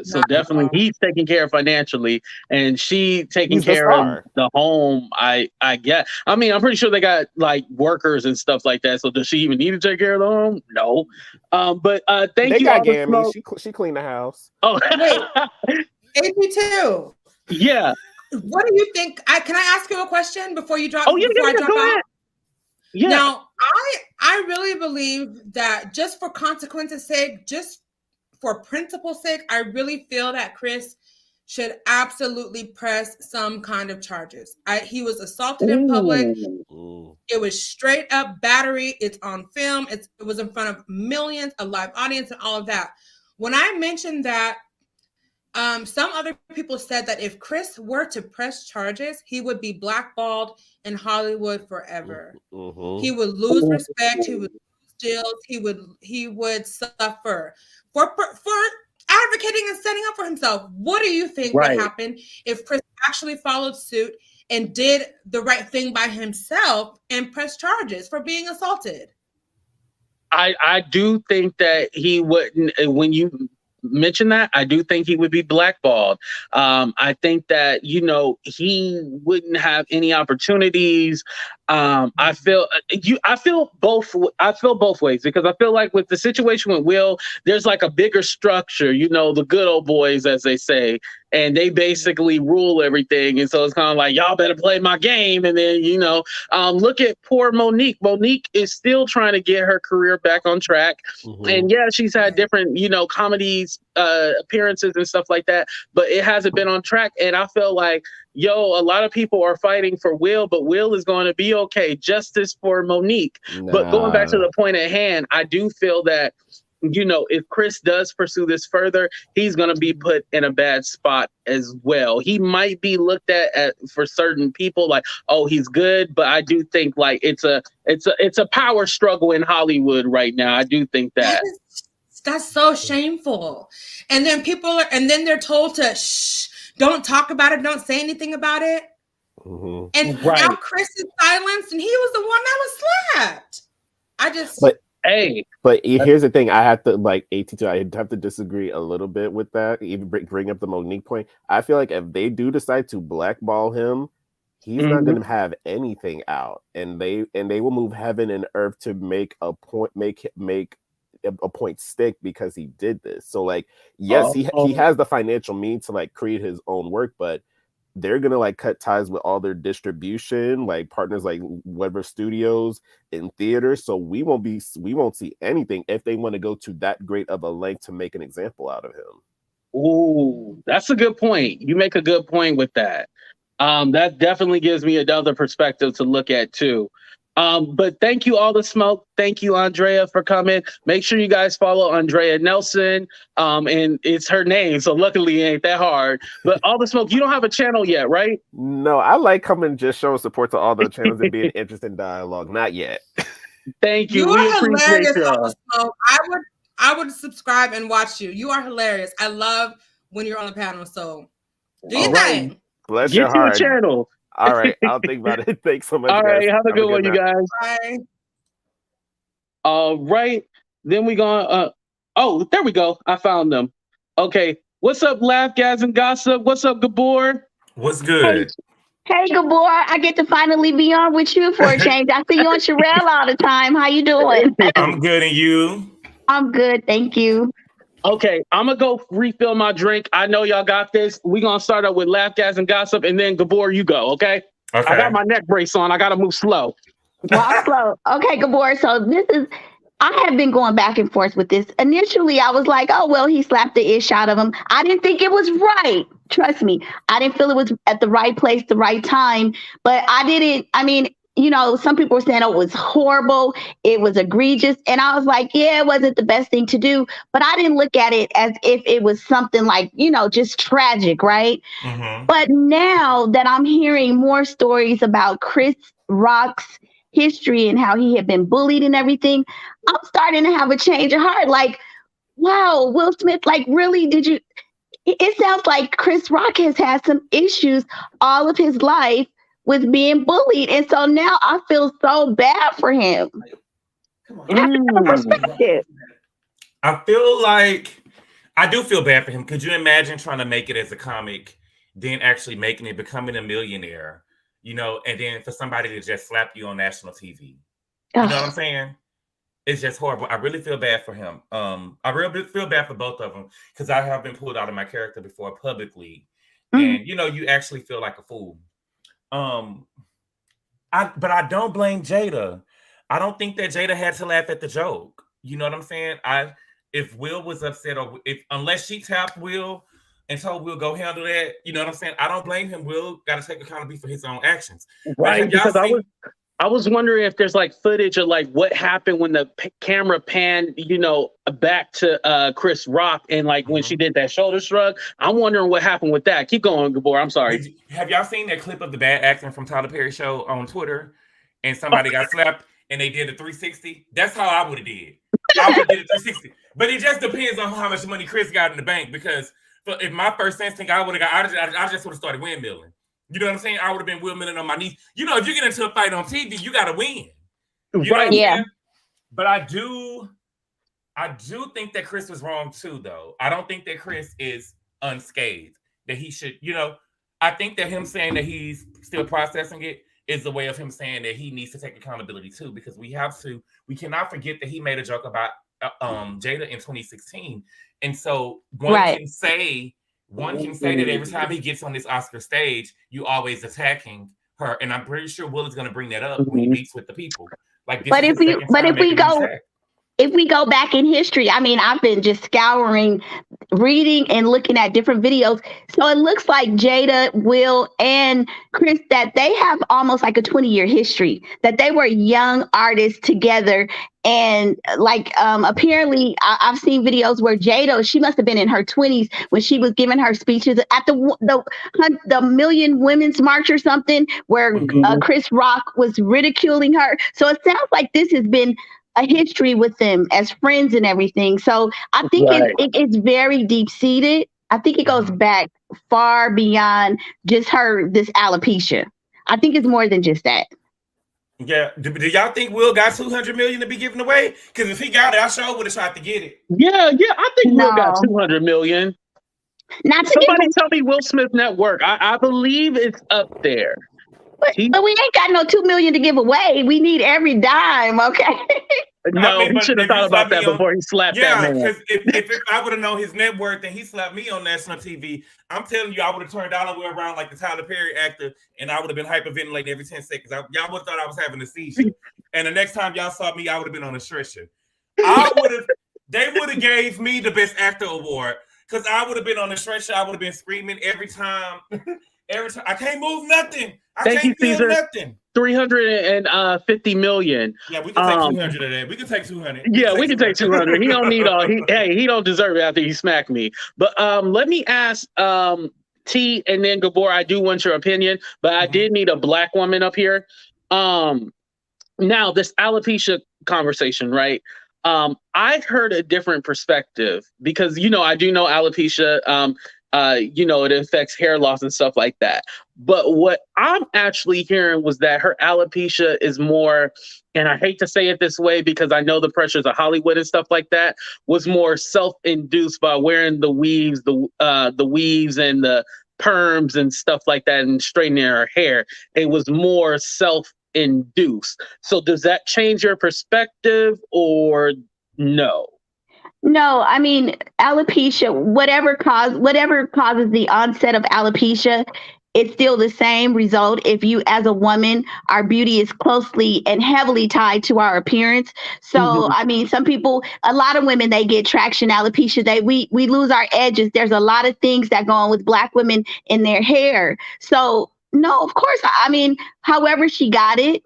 So definitely he's taking care of financially, and she taking care of the home. I guess. I mean, I'm pretty sure they got like workers and stuff like that. So does she even need to take care of the home? No. But thank you. Got Gammy. She cleaned the house. Oh, wait, 82. Yeah. What do you think? Can I ask you a question before you drop? Oh, yeah, go ahead. Yeah. Now, I really believe that just for consequences' sake, just for principle's sake, I really feel that Chris should absolutely press some kind of charges. He was assaulted in public. It was straight up battery. It's on film. It was in front of millions, a live audience, and all of that. When I mentioned that, some other people said that if Chris were to press charges, he would be blackballed in Hollywood forever. He would lose respect. He would lose deals. He would suffer for advocating and standing up for himself. What do you think would happen if Chris actually followed suit and did the right thing by himself and pressed charges for being assaulted? I do think that he wouldn't. When you mention that, I do think he would be blackballed. I think that, he wouldn't have any opportunities. I feel both ways, because I feel like with the situation with Will, there's like a bigger structure, the good old boys, as they say, and they basically rule everything. And so it's kind of like, y'all better play my game. And then, look at poor Monique. Monique is still trying to get her career back on track. And yeah, she's had different, comedies, appearances and stuff like that, but it hasn't been on track. And I feel like, a lot of people are fighting for Will, but Will is going to be okay. Justice for Monique. But going back to the point at hand, I do feel that, if Chris does pursue this further, he's going to be put in a bad spot as well. He might be looked at for certain people like, oh, he's good. But I do think like it's a power struggle in Hollywood right now. I do think that. That's so shameful. And then they're told to shh. Don't talk about it. Don't say anything about it. And now Chris is silenced, and he was the one that was slapped. But here's the thing. I have to I have to disagree a little bit with that. Even bring up the Monique point. I feel like if they do decide to blackball him, he's not going to have anything out, and they will move heaven and earth to make a point, make a point stick because he did this. So yes, he has the financial means to create his own work, but they're gonna cut ties with all their distribution partners like Weber Studios and theaters. So we won't see anything if they want to go to that great of a length to make an example out of him. Ooh, that's a good point. You make a good point with that. That definitely gives me another perspective to look at too. But thank you, All the Smoke. Thank you, Andrea, for coming. Make sure you guys follow Andrea Nelson. And it's her name, so luckily it ain't that hard. But All the Smoke, you don't have a channel yet, right? No, I like coming just showing support to all the channels and being interested in dialogue. Not yet. Thank you. You are hilarious, All the Smoke. I would subscribe and watch you. You are hilarious. I love when you're on the panel. So do your thing. Bless your heart. Get to the channel. All right, I'll think about it. Thanks so much. All right, have a good one, you guys. Bye. All right, then we gonna. Oh, there we go. I found them. Okay, what's up, Laugh, Gas, and Gossip? What's up, Gabor? What's good? Hey, Gabor, I get to finally be on with you for a change. I see you on Sherelle all the time. How you doing? I'm good, and you? I'm good, thank you. Okay, I'm gonna go refill my drink. I know y'all got this. We're gonna start up with Laugh, Gas, and Gossip, and then Gabor, you go, okay? I got my neck brace on. I gotta move slow. Walk slow. Okay, Gabor, so this is, I have been going back and forth with this. Initially, I was like, oh, well, he slapped the ish out of him. I didn't think it was right. Trust me. I didn't feel it was at the right place, the right time. But some people were saying, oh, it was horrible. It was egregious. And I was like, yeah, it wasn't the best thing to do. But I didn't look at it as if it was something like, just tragic, right? Mm-hmm. But now that I'm hearing more stories about Chris Rock's history and how he had been bullied and everything, I'm starting to have a change of heart. Like, wow, Will Smith, like, really, it sounds like Chris Rock has had some issues all of his life with being bullied. And so now I feel so bad for him. Perspective. I feel like I do feel bad for him. Could you imagine trying to make it as a comic, then actually making it, becoming a millionaire, and then for somebody to just slap you on national TV? You know what I'm saying? It's just horrible. I really feel bad for him. I really feel bad for both of them because I have been pulled out of my character before publicly. And, you actually feel like a fool. But I don't blame Jada. I don't think that Jada had to laugh at the joke. You know what I'm saying? If Will was upset, or unless she tapped Will and told Will go handle that, you know what I'm saying? I don't blame him. Will got to take accountability for his own actions. Right, because I was wondering if there's like footage of like what happened when the camera panned, back to Chris Rock and like when she did that shoulder shrug. I'm wondering what happened with that. Keep going, Gabor. I'm sorry. Have y'all seen that clip of the bad acting from Tyler Perry show on Twitter? And somebody got slapped and they did a 360. That's how I would have did. I would have did a 360. But it just depends on how much money Chris got in the bank. Because if my first instinct, I just would have started windmilling. You know what I'm saying? I would have been windmilling on my knees. If you get into a fight on TV, you got to win. Right. Yeah. But I do think that Chris was wrong too, though. I don't think that Chris is unscathed. That he should, I think that him saying that he's still processing it is the way of him saying that he needs to take accountability too, because we cannot forget that he made a joke about Jada in 2016. And so one can say that every time he gets on this Oscar stage, you always attacking her. And I'm pretty sure Will is going to bring that up when he meets with the people. Like, if we go back in history, I've been just scouring, reading and looking at different videos. So it looks like Jada, Will, and Chris, that they have almost like a 20-year history, that they were young artists together. And apparently I've seen videos where Jada, she must have been in her 20s when she was giving her speeches at the Million Women's March or something, where Chris Rock was ridiculing her. So it sounds like this has been a history with them as friends and everything. So I think it's very deep seated. I think it goes back far beyond just this alopecia. I think it's more than just that. Yeah. Do y'all think Will got $200 million to be given away? Because if he got it, I sure would have tried to get it. Yeah. I think Will got $200 million. Somebody tell me Will Smith's net worth. I believe it's up there. But we ain't got no $2 million to give away. We need every dime, okay? No, he should have thought about that before he slapped that man. Yeah, because if I would have known his net worth and he slapped me on national TV, I'm telling you, I would have turned all the way around like the Tyler Perry actor, and I would have been hyperventilating every 10 seconds. Y'all would have thought I was having a seizure. And the next time y'all saw me, I would have been on a stretcher. They would have gave me the Best Actor award because I would have been on a stretcher. I would have been screaming every time. I can't move nothing. I can't feel nothing. 350 million. Yeah, we can take 200 of that. We can take 200. Yeah, we can take 200. He don't need all. He don't deserve it after he smacked me. But let me ask T and then Gabor. I do want your opinion, but I did need a black woman up here. Now this alopecia conversation, right? I've heard a different perspective because I do know alopecia. It affects hair loss and stuff like that. But what I'm actually hearing was that her alopecia is more, and I hate to say it this way because I know the pressures of Hollywood and stuff like that, was more self-induced by wearing the weaves, the weaves and the perms and stuff like that and straightening her hair. It was more self-induced. So does that change your perspective or no? No, alopecia, whatever causes the onset of alopecia, it's still the same result if you, as a woman, our beauty is closely and heavily tied to our appearance. So, I mean, some people, a lot of women, they get traction, alopecia, we lose our edges. There's a lot of things that go on with Black women in their hair. So, no, of course, I mean, however she got it,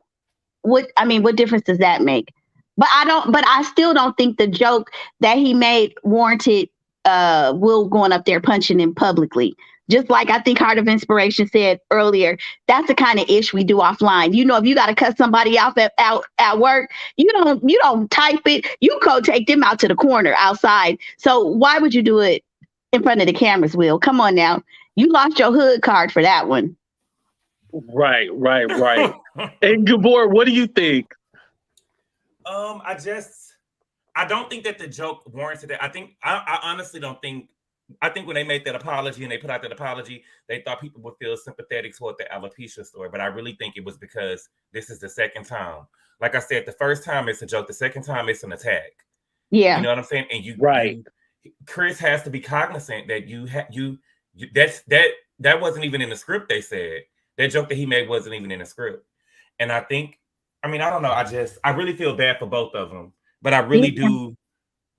what difference does that make? But I still don't think the joke that he made warranted Will going up there punching him publicly. Just like I think Heart of Inspiration said earlier, that's the kind of ish we do offline. You know, if you got to cut somebody out at work, you don't type it. You go take them out to the corner outside. So why would you do it in front of the cameras, Will? Come on now. You lost your hood card for that one. Right. And Gabor, what do you think? I don't think that the joke warranted it. I honestly don't think. I think when they made that apology and they put out that apology, they thought people would feel sympathetic toward the alopecia story. But I really think it was because this is the second time. Like I said, the first time it's a joke. The second time it's an attack. Yeah. You know what I'm saying? And Chris has to be cognizant that that wasn't even in the script. They said that joke that he made wasn't even in the script. And I don't know. I really feel bad for both of them, but I really do.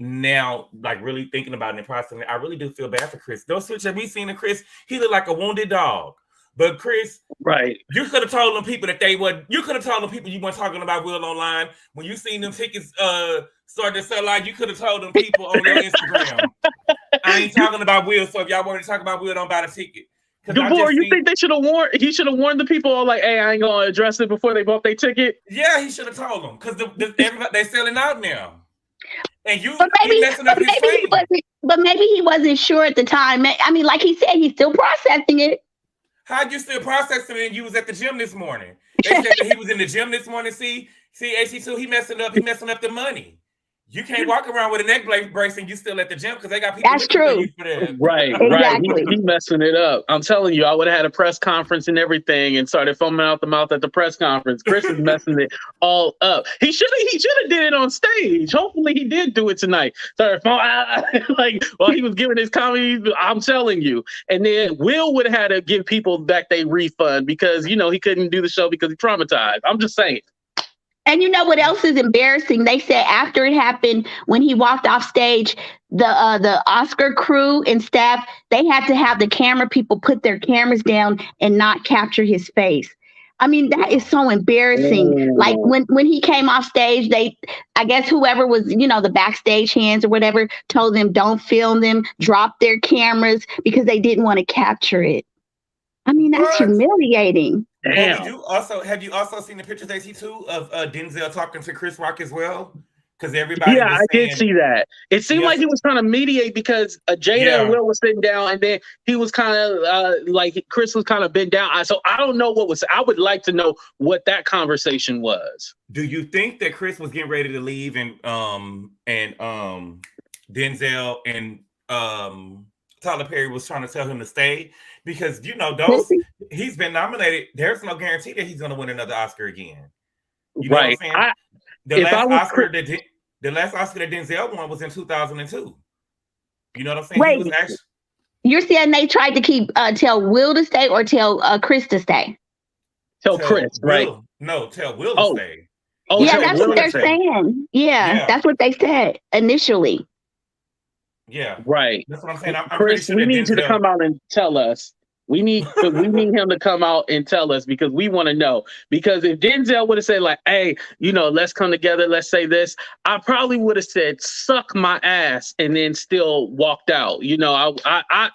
Now, like really thinking about it and processing it, I really do feel bad for Chris. Those switch that we seen in Chris, he looked like a wounded dog. But Chris, you could have told them people that they would. You could have told them people you weren't talking about Will online when you seen them tickets start to sell out. You could have told them people on their Instagram. I ain't talking about Will, so if y'all want to talk about Will, don't buy the ticket. Gabor, you think they should have warned? He should have warned the people all like, "Hey, I ain't gonna address it before they bought their ticket." Yeah, he should have told them because they're selling out now. And but maybe he wasn't sure at the time. I mean, like he said, he's still processing it. How'd you still processing it and you was at the gym this morning? They said that he was in the gym this morning. See, AC2, he messing up the money. You can't walk around with a neck brace and you still at the gym because they got people. That's true. For that. Right. He messing it up. I'm telling you, I would have had a press conference and everything and started foaming out the mouth at the press conference. Chris is messing it all up. He should have did it on stage. Hopefully he did do it tonight. Started like while he was giving his comedy. I'm telling you. And then Will would have had to give people back their refund because he couldn't do the show because he traumatized. I'm just saying. And you know what else is embarrassing? They said after it happened, when he walked off stage, the Oscar crew and staff, they had to have the camera people put their cameras down and not capture his face. I mean, that is so embarrassing. Like when he came off stage, I guess whoever was, the backstage hands or whatever, told them don't film them, drop their cameras because they didn't want to capture it. I mean, that's humiliating. Damn. Have you also seen the pictures, AC2, of Denzel talking to Chris Rock as well? Because everybody. Yeah, I did see that. It seemed like he was trying to mediate because Jada and Will was sitting down, and then he was kind of like Chris was kind of bent down. So I don't know what was. I would like to know what that conversation was. Do you think that Chris was getting ready to leave, and Denzel and Tyler Perry was trying to tell him to stay? Because he's been nominated. There's no guarantee that he's going to win another Oscar again. You know what I'm saying? The last Oscar that Denzel won was in 2002. You know what I'm saying? Wait, you're saying they tried to tell Will to stay or tell Chris to stay? Tell Chris, right? Tell Will to stay. Oh, yeah, that's what they're saying. Yeah, that's what they said initially. Yeah, right. That's what I'm saying. I'm Chris, sure we need you to come out and tell us. We need him to come out and tell us because we want to know. Because if Denzel would have said like, "Hey, let's come together, let's say this," I probably would have said, "Suck my ass," and then still walked out. I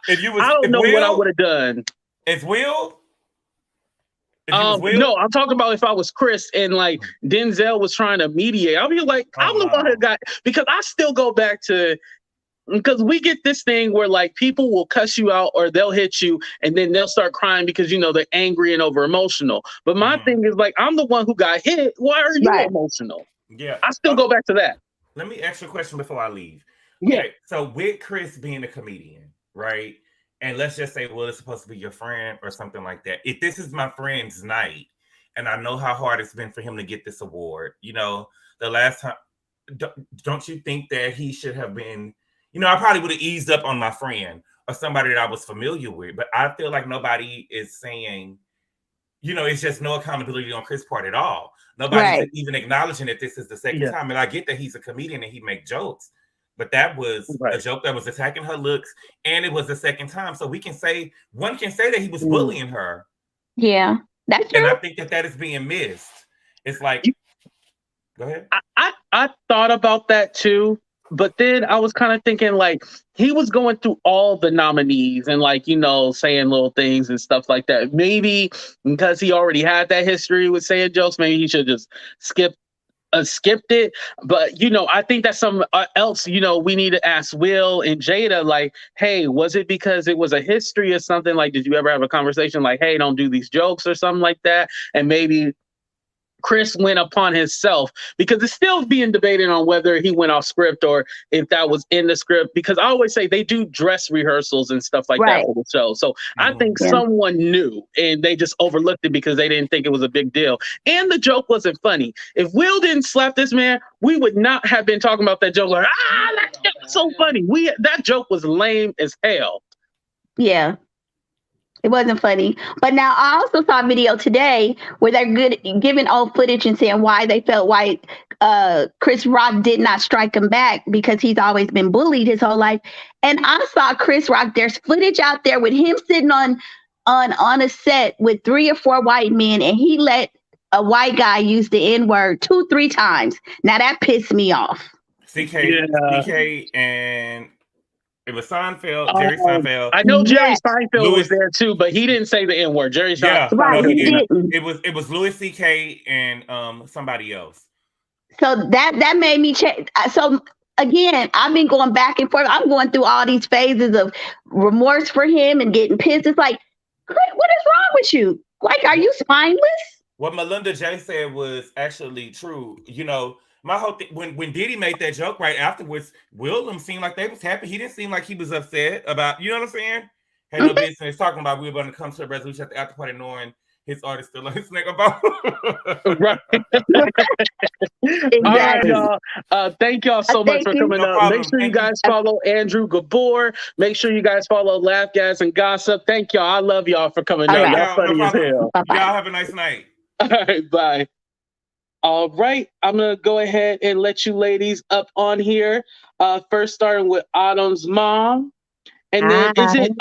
don't know what I would have done. If Will. No, I'm talking about if I was Chris and like Denzel was trying to mediate. I'll be like, I'm the one who got, because I still go back to. Because we get this thing where like people will cuss you out or they'll hit you and then they'll start crying because they're angry and over emotional. But my thing is like, I'm the one who got hit. Why are you emotional? Yeah, I still go back to that. Let me ask you a question before I leave. Yeah. Okay, so with Chris being a comedian, right? And let's just say, well, it's supposed to be your friend or something like that. If this is my friend's night, and I know how hard it's been for him to get this award, the last time, don't you think that he should have been? I probably would have eased up on my friend, or somebody that I was familiar with. But I feel like nobody is saying, you know, it's just no accountability on Chris' part at all. Nobody's even acknowledging that this is the second time. And I get that he's a comedian and he makes jokes, but that was a joke that was attacking her looks, and it was the second time. So one can say that he was bullying her. Yeah, that's true. And I think that is being missed. It's like, go ahead. I thought about that too, but then I was kind of thinking like he was going through all the nominees and like, you know, saying little things and stuff like that. Maybe because he already had that history with saying jokes, maybe he should just skipped it. But, you know, I think that's something else, you know, we need to ask Will and Jada, like, hey, was it because it was a history or something? Like, did you ever have a conversation like, hey, don't do these jokes or something like that? And maybe Chris went upon himself, because it's still being debated on whether he went off script or if that was in the script, because I always say they do dress rehearsals and stuff like that for the show. So I think someone knew and they just overlooked it because they didn't think it was a big deal. And the joke wasn't funny. If Will didn't slap this man, we would not have been talking about that joke like, that joke was so funny. That joke was lame as hell. Yeah. It wasn't funny. But now I also saw a video today where they're giving old footage and saying why they felt Chris Rock did not strike him back, because he's always been bullied his whole life. And I saw Chris Rock, there's footage out there with him sitting on a set with 3 or 4 white men, and he let a white guy use the N-word 2-3 times. Now that pissed me off. CK and it was Seinfeld, Jerry Seinfeld. I know Jerry Seinfeld was there too, but he didn't say the N-word. Jerry Seinfeld. No, he didn't. It was Louis CK and somebody else. So that made me check. So again, I've been going back and forth. I'm going through all these phases of remorse for him and getting pissed. It's like, what is wrong with you? Like, are you spineless? What Melinda J said was actually true. You know, my whole thing, when Diddy made that joke right afterwards, Willem seemed like they was happy. He didn't seem like he was upset about, you know what I'm saying? Had no business talking about we were going to come to a resolution at the after party knowing his artist still on his nigga about. Right. Exactly. All right, y'all. Thank y'all so much for coming up. Make sure you guys follow Andrew Gabor. Make sure you guys follow Laugh Gas and Gossip. Thank y'all. I love y'all for coming up. Y'all funny as hell. Y'all have a nice night. All right, bye. All right, I'm gonna go ahead and let you ladies up on here. First starting with Autumn's mom. And then is it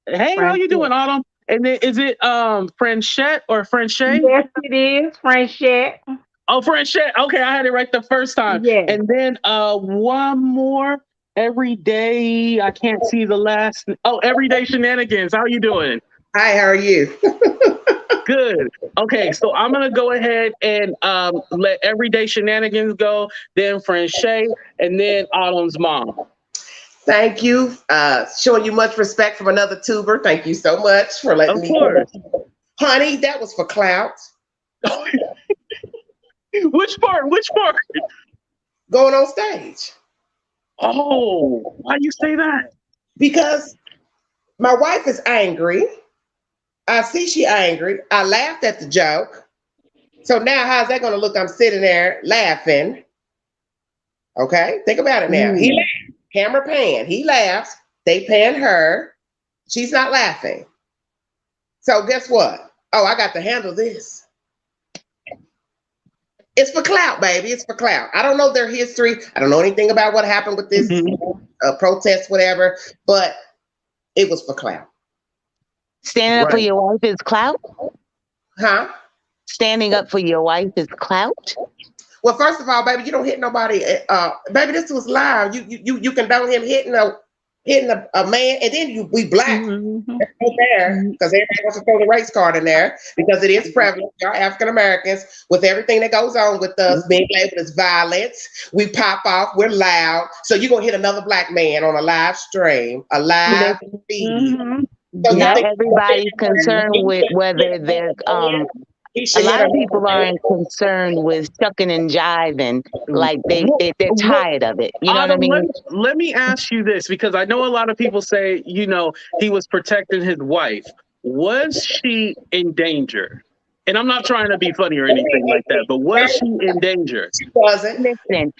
hey, how you doing, Autumn? And then is it Franchette or Franchet? Yes, it is Franchette. Oh, Franchette. Okay, I had it right the first time. Yeah. And then one more. Everyday, I can't see the last. Oh, Everyday Shenanigans. How you doing? Hi, how are you? Good. Okay, so I'm gonna go ahead and let Everyday Shenanigans go, then Franchet, and then Autumn's mom. Thank you. Showing you much respect from another tuber. Thank you so much for letting me. Of course. Honey, that was for clout. Which part? Which part? Going on stage. Oh, why you say that? Because my wife is angry. I see she angry. I laughed at the joke. So now how's that going to look? I'm sitting there laughing. Okay, think about it now. He laughed. Camera pan. He laughs. They pan her. She's not laughing. So guess what? Oh, I got to handle this. It's for clout, baby. It's for clout. I don't know their history. I don't know anything about what happened with this protest, whatever, but it was for clout. Standing up for your wife is clout? Huh? Standing up for your wife is clout? Well, first of all, baby, you don't hit nobody. Baby, this was live. You condone him hitting a man, and then we black there because everybody wants to throw the race card in there because it is prevalent. Y'all African Americans, with everything that goes on with us being labeled as violence, we pop off. We're loud, so you're gonna hit another black man on a live stream, a live feed. So not everybody's concerned with whether they're a lot of people aren't concerned with shucking and jiving, like they're tired of it. You know what I mean? Let me ask you this, because I know a lot of people say, you know, he was protecting his wife. Was she in danger? And I'm not trying to be funny or anything like that, but was she in danger? She wasn't. Listen,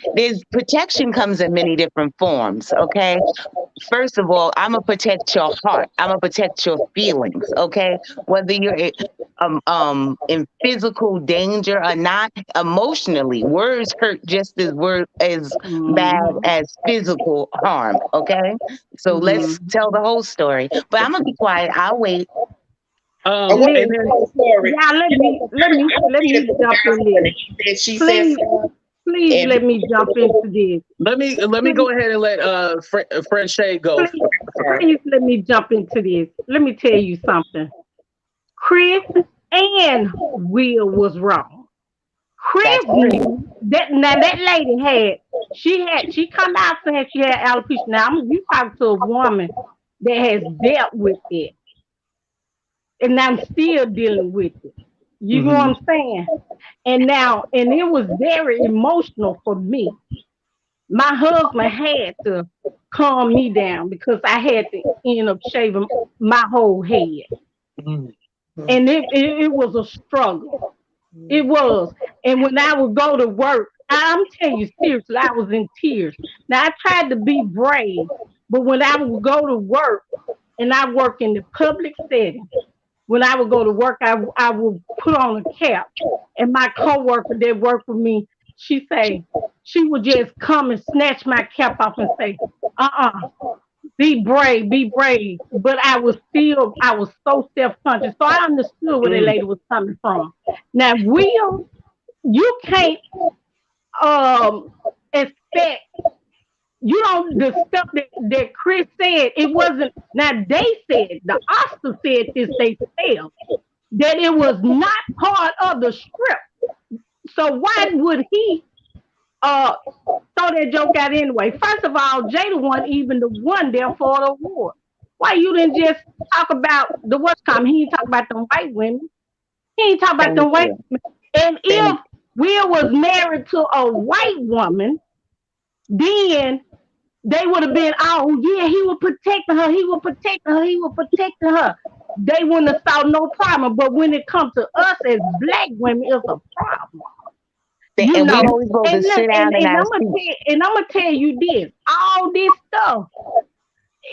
protection comes in many different forms, okay? First of all, I'm gonna protect your heart. I'm gonna protect your feelings, okay? Whether you're in physical danger or not, emotionally, words hurt just as bad as physical harm, okay? So let's tell the whole story. But I'm gonna be quiet. I'll wait. Let me jump in this. Please let me jump into this. Let me go ahead and let Fred Shay go. Please let me jump into this. Let me tell you something. Chris and Will was wrong. Chris knew that. Now that lady she come out saying she had alopecia. Now you talk to a woman that has dealt with it, and I'm still dealing with it. You know what I'm saying? And it was very emotional for me. My husband had to calm me down because I had to end up shaving my whole head. And it was a struggle. It was. And when I would go to work, I'm telling you seriously, I was in tears. Now I tried to be brave, but when I would go to work, and I work in the public setting, when I would go to work, I would put on a cap, and my coworker that worked with me, she would just come and snatch my cap off and say, be brave, be brave. But I was so self-conscious. So I understood where the lady was coming from. Now, Will, you can't expect, the stuff that Chris said, it wasn't, now they said, the Oscar said this themselves, that it was not part of the script. So why would he throw that joke out anyway? First of all, Jada wasn't even the one there for the award. Why you didn't just talk about the what's coming? He didn't talk about them white women. He didn't talk about them white women. And if Will was married to a white woman, then they would have been, oh yeah, he was protecting her, he was protecting her, he was protecting her. They wouldn't have saw no problem. But when it comes to us as black women, it's a problem. You know, and I'm gonna tell you this, all this stuff,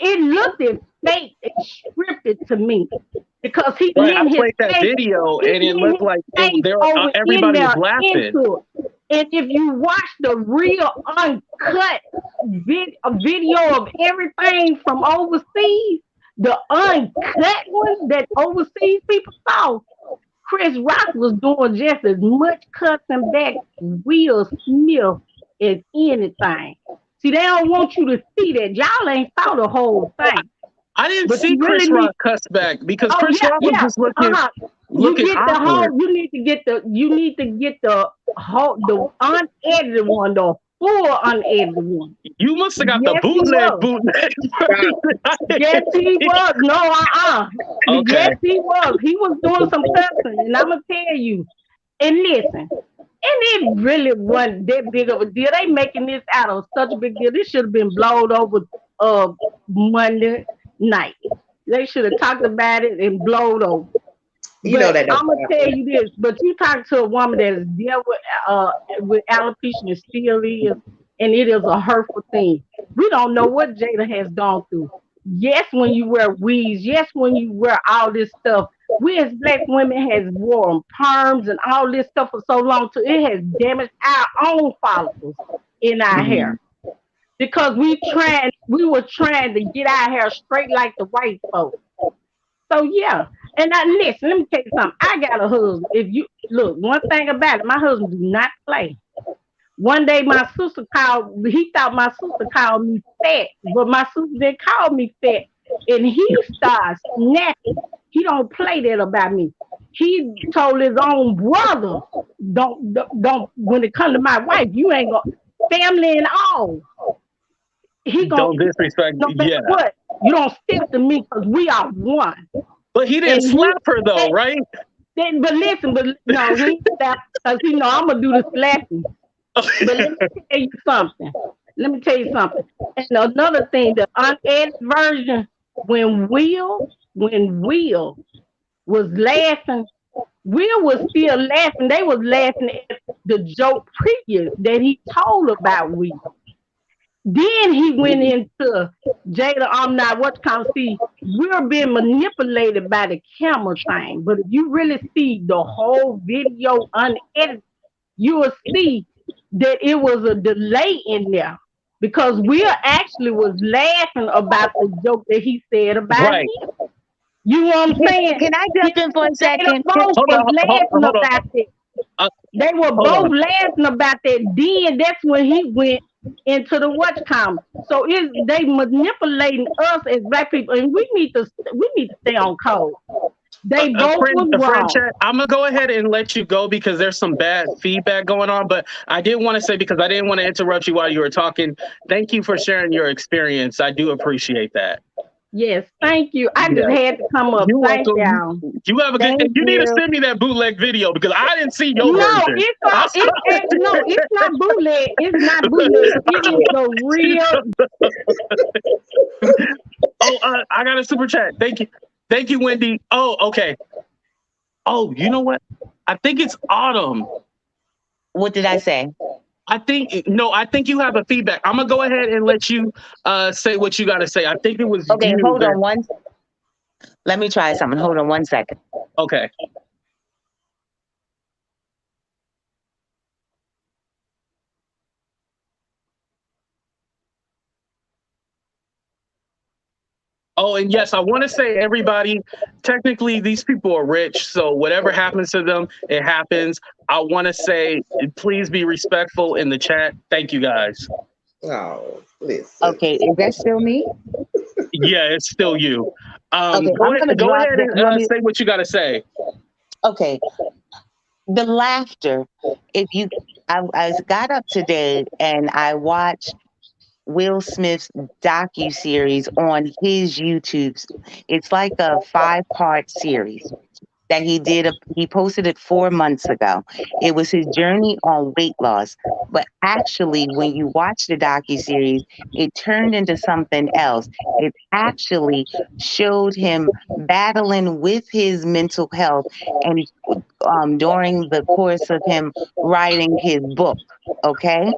it looked as fake and scripted to me. Because he played that video and it looked like everybody was laughing. And if you watch the real uncut video of everything from overseas, the uncut one that overseas people saw, Chris Rock was doing just as much cussing back Will Smith as anything. See, they don't want you to see that. Y'all ain't saw the whole thing. I didn't see Chris Rock cuss back because Chris Rock was just looking. You need to get the unedited one, the full unedited one. You must have got the bootleg. Yes, he was. No, Okay. Yes, he was. He was doing some cussing, and I'm gonna tell you. And listen, and it really wasn't that big of a deal. They making this out of such a big deal. This should have been blown over Monday night. They should have talked about it and blowed over. You know that. I'm gonna tell you this, but you talk to a woman that is dealt with alopecia and still is, and it is a hurtful thing. We don't know what Jada has gone through. Yes, when you wear weaves, yes, when you wear all this stuff. We as black women has worn perms and all this stuff for so long too. It has damaged our own follicles in our hair. Because we were trying to get our hair straight like the white folks. So yeah. And listen, let me tell you something. I got a husband. If you look, one thing about it, my husband do not play. One day my sister called, he thought my sister called me fat, but my sister didn't call me fat. And he started snapping. He don't play that about me. He told his own brother, don't when it comes to my wife, you ain't gonna, family and all. He don't disrespect. What? You don't step to me because we are one. But he didn't slap her though, right? No, he slapped because he know I'm gonna do the slapping. But let me tell you something. And another thing, the unedited version, when Will was laughing Will was still laughing. They was laughing at the joke previous that he told about Will. Then he went into Jada. I'm not what kind of see. We're being manipulated by the camera thing. But if you really see the whole video unedited, you will see that it was a delay in there because Will actually was laughing about the joke that he said about Right. him. You know what I'm saying? Can I jump in for a second? Both Hold was on, laughing hold on. about that. They were Hold both on. laughing about that. Then that's when he went into the watch comment. So they manipulating us as black people, and we need to stay on code. They both was wrong. I'm gonna go ahead and let you go because there's some bad feedback going on. But I did want to say, because I didn't want to interrupt you while you were talking, thank you for sharing your experience. I do appreciate that. Yes, thank you. I just had to come up. You're Thank welcome. y'all. You have a good. You need to send me that bootleg video because I didn't see your version. It's not bootleg. It's not bootleg. It is the real. I got a super chat. Thank you, Wendy. Oh, okay. Oh, you know what? I think it's Autumn. What did I say? I think you have a feedback. I'm gonna go ahead and let you say what you got to say. I think it was okay. You Hold on one. Let me try something. Hold on 1 second. Okay. Oh, and yes, I want to say, everybody, technically these people are rich, so whatever happens to them, it happens. I want to say, please be respectful in the chat. Thank you, guys. Oh, listen. Okay, is that still me? Yeah, it's still you. Okay, go ahead and say what you got to say. Okay. The laughter. I got up today and I watched Will Smith's docuseries on his YouTube. It's like a 5-part series that he did. He posted it 4 months ago. It was his journey on weight loss. But actually, when you watch the docuseries, it turned into something else. It actually showed him battling with his mental health and during the course of him writing his book. Okay.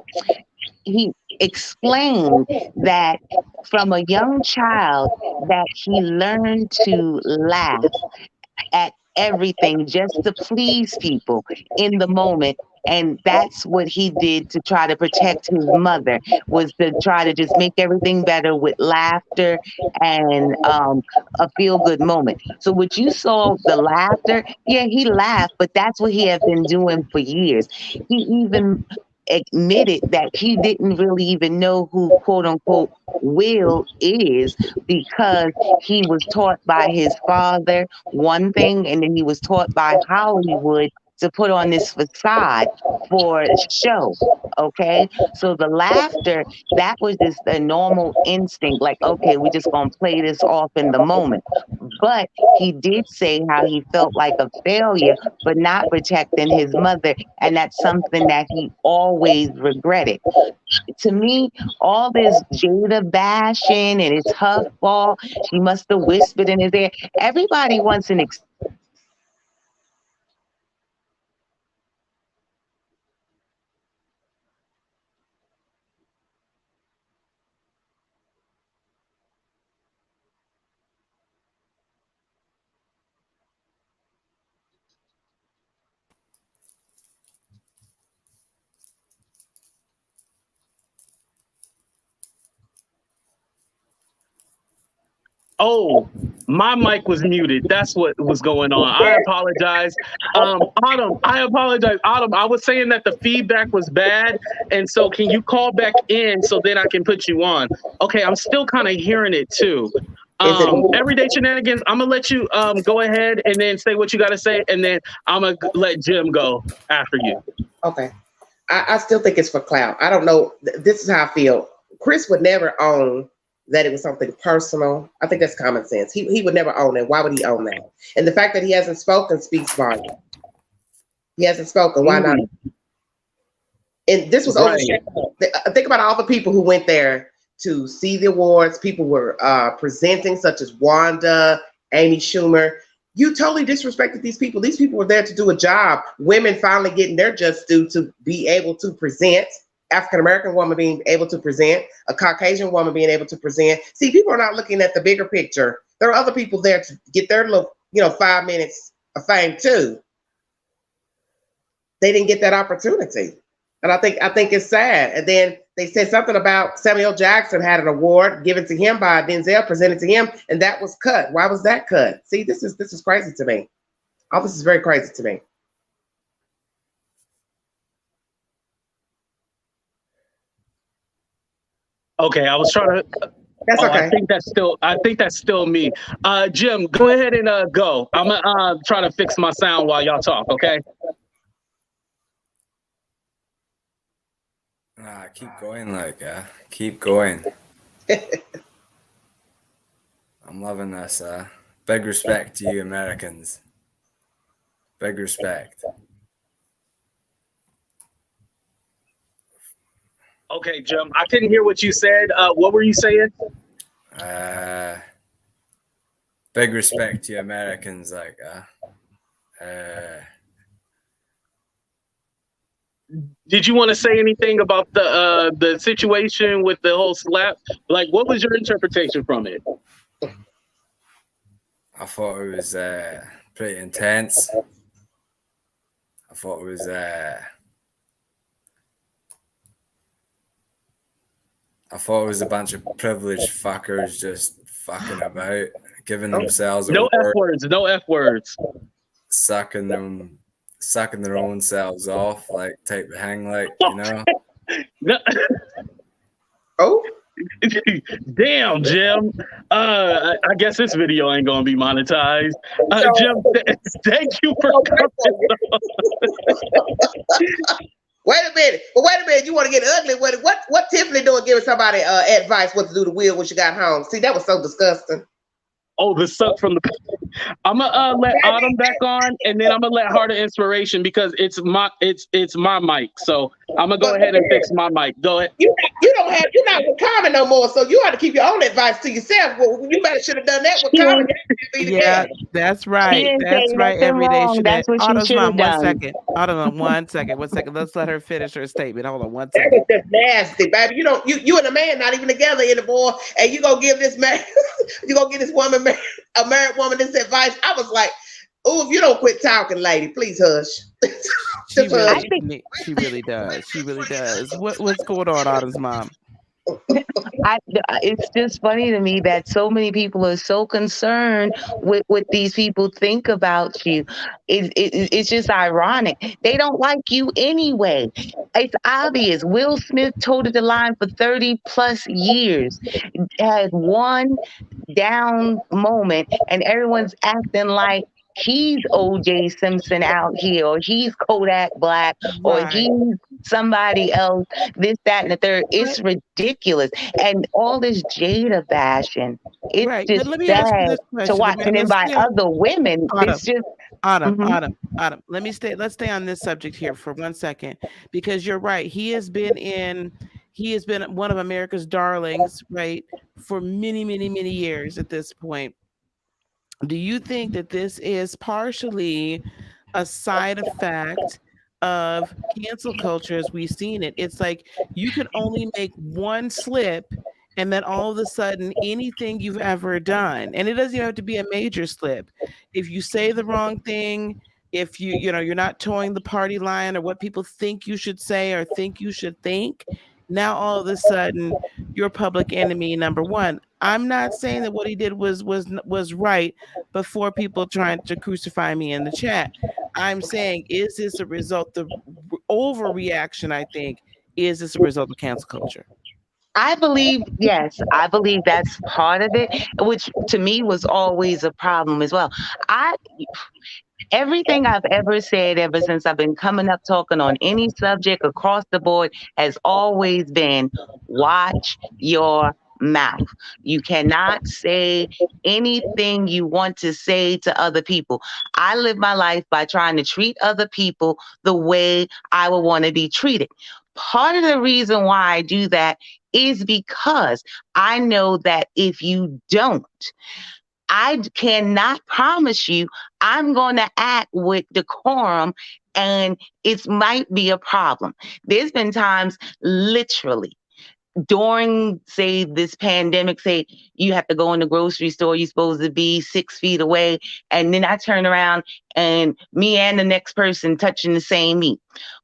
He explained that from a young child that he learned to laugh at everything just to please people in the moment. And that's what he did to try to protect his mother, was to try to just make everything better with laughter and a feel-good moment. So what you saw, the laughter, yeah, he laughed, but that's what he had been doing for years. He even admitted that he didn't really even know who, quote unquote, Will is, because he was taught by his father one thing, and then he was taught by Hollywood to put on this facade for show. Okay, so the laughter, that was just a normal instinct, like, okay, we're just gonna play this off in the moment. But he did say how he felt like a failure for not protecting his mother, and that's something that he always regretted. To me, all this Jada bashing and it's her fault, she must have whispered in his ear. Everybody wants an Oh, my mic was muted. That's what was going on. I apologize. Autumn, I apologize. Autumn, I was saying that the feedback was bad. And so can you call back in so then I can put you on? Okay, I'm still kind of hearing it too. Everyday Shenanigans, I'm going to let you go ahead and then say what you got to say. And then I'm going to let Jim go after you. Okay. I still think it's for clout. I don't know. This is how I feel. Chris would never own that it was something personal. I think that's common sense. He would never own it. Why would he own that? And the fact that he hasn't spoken speaks volume. He hasn't spoken. Why not? And this was overshadowed. Think about all the people who went there to see the awards. People were presenting, such as Wanda, Amy Schumer. You totally disrespected these people. These people were there to do a job. Women finally getting their just due to be able to present. African-American woman being able to present. A Caucasian woman being able to present. See, people are not looking at the bigger picture. There are other people there to get their little, 5 minutes of fame too. They didn't get that opportunity. And I think it's sad. And then they said something about Samuel Jackson had an award given to him by Denzel, presented to him, and that was cut. Why was that cut? See, this is crazy to me. All this is very crazy to me. Okay, I was trying to. That's okay. I think that's still me. Jim, go ahead and go. I'm gonna try to fix my sound while y'all talk. Okay. Keep going, keep going. I'm loving this. Big respect to you Americans. Big respect. Okay, Jim, I couldn't hear what you said. What were you saying? Big respect to you Americans. Did you want to say anything about the situation with the whole slap? Like, what was your interpretation from it? I thought it was pretty intense. I thought it was a bunch of privileged fuckers just fucking about, giving themselves no F words, no F words, sucking their own selves off, type of hang, No. Oh, damn, Jim. I guess this video ain't gonna be monetized. Jim, thank you for coming. Wait a minute. You want to get ugly? What Tiffany doing giving somebody advice what to do to Will when she got home? See, that was so disgusting. Oh, the suck from the. I'm gonna let Autumn back on, and then I'm gonna let Heart of Inspiration because it's my mic. So I'm gonna go ahead and fix my mic. Go ahead. You're not with Carmen no more, so you have to keep your own advice to yourself. Well, you better should have done that with Carmen. Yeah, that's right. That's right. Every day should have. Autumn's mom, 1 second. Autumn, 1 second. 1 second. Let's let her finish her statement. Hold on 1 second. That was just nasty, baby. You and a man not even together anymore, and you gonna give this man, you gonna give this woman, a married woman, this advice. I was like, oh, if you don't quit talking, lady, please hush. She really does. She really does. What's going on, Autumn's mom? It's just funny to me that so many people are so concerned with what these people think about you. It's just ironic. They don't like you anyway. It's obvious. Will Smith toted the line for 30 plus years, had one down moment, and everyone's acting like he's O.J. Simpson out here, or he's Kodak Black, or he's somebody else, this, that, and the third. It's ridiculous. And all this Jada bashing, it's just sad to watch. And then by other women, it's just... Autumn, let's stay on this subject here for 1 second, because you're right. He has been one of America's darlings, right, for many, many, many years at this point. Do you think that this is partially a side effect of cancel culture as we've seen it? It's like you could only make one slip, and then all of a sudden anything you've ever done, and it doesn't even have to be a major slip. If you say the wrong thing, if you're not towing the party line or what people think you should say or think you should think, now all of a sudden you're public enemy number one. I'm not saying that what he did was right before people trying to crucify me in the chat. I'm saying, is this a result of overreaction? I think, is this a result of cancel culture? I believe that's part of it, which to me was always a problem as well. Everything I've ever said ever since I've been coming up talking on any subject across the board has always been, watch your mouth. You cannot say anything you want to say to other people. I live my life by trying to treat other people the way I would want to be treated. Part of the reason why I do that is because I know that if you don't, I cannot promise you I'm going to act with decorum, and it might be a problem. There's been times literally during, say, this pandemic, say you have to go in the grocery store, you're supposed to be 6 feet away, and then I turn around and me and the next person touching the same meat.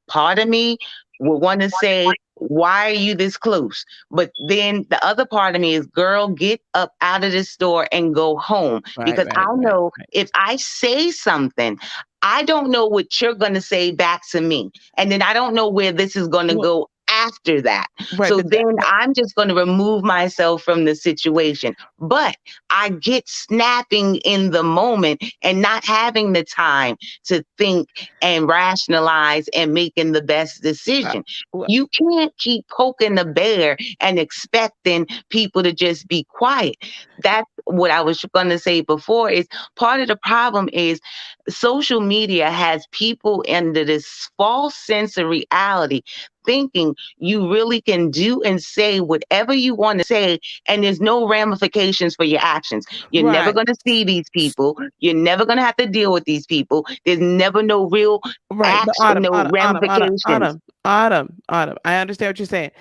Part of me would want to say, why are you this close? But then the other part of me is, girl, get up out of this store and go home. Because I know if I say something, I don't know what you're going to say back to me. And then I don't know where this is going to go after that. So then I'm just going to remove myself from the situation. But I get snapping in the moment and not having the time to think and rationalize and making the best decision. You can't keep poking the bear and expecting people to just be quiet. That's what I was going to say before, is part of the problem is social media has people under this false sense of reality, thinking you really can do and say whatever you want to say, and there's no ramifications for your actions. You're never going to see these people. You're never going to have to deal with these people. There's never no real action, ramifications. Autumn. I understand what you're saying.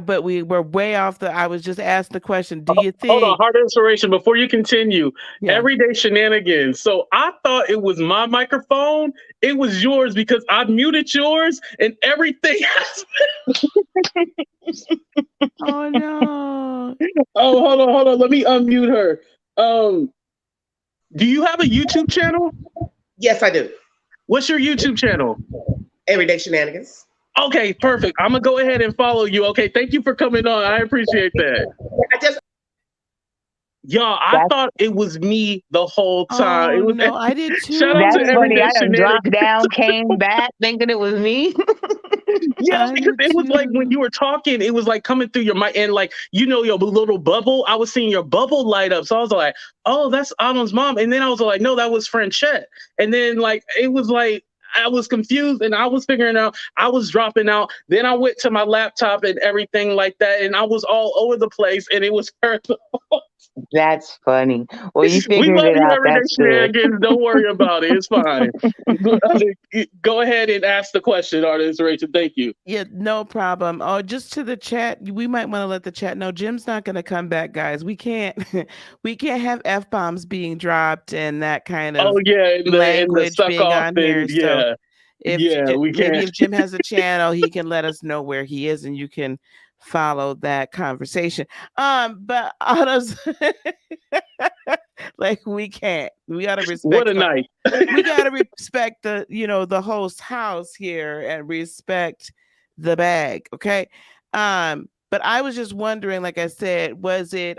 But we were way off I was just asking the question. Do you think? Hold on, Heart Inspiration. Before you continue, everyday shenanigans. So I thought it was my microphone. It was yours because I muted yours and everything has Oh no. Oh, hold on. Let me unmute her. Do you have a YouTube channel? Yes, I do. What's your YouTube channel? Everyday Shenanigans. Okay, perfect. I'm gonna go ahead and follow you. Okay, thank you for coming on. I appreciate that. Y'all, I thought it was me the whole time. It was, no, I did too. Shout out to funny. Everyday I done Shenanigans. dropped down, came back, thinking it was me. Yeah, because it was like when you were talking, it was like coming through your mic, and like, you know, your little bubble. I was seeing your bubble light up, so I was like, "Oh, that's Autumn's mom." And then I was like, "No, that was Franchette." And then like it was like I was confused, and I was figuring out. I was dropping out. Then I went to my laptop and everything like that, and I was all over the place, and it was her. That's funny. Well, you We figured love it you, out. Everyday That's good. Shenanigans. Don't worry about it. It's fine. Go ahead and ask the question, Artist Rachel. Thank you. Yeah, no problem. Oh, just to the chat, we might want to let the chat know Jim's not going to come back, guys. We can't have F-bombs being dropped and that kind of language being on here. So if Jim has a channel, he can let us know where he is and you can follow that conversation. But others like we gotta respect what a night. We gotta respect the host house here and respect the bag, okay? But I was just wondering, like I said,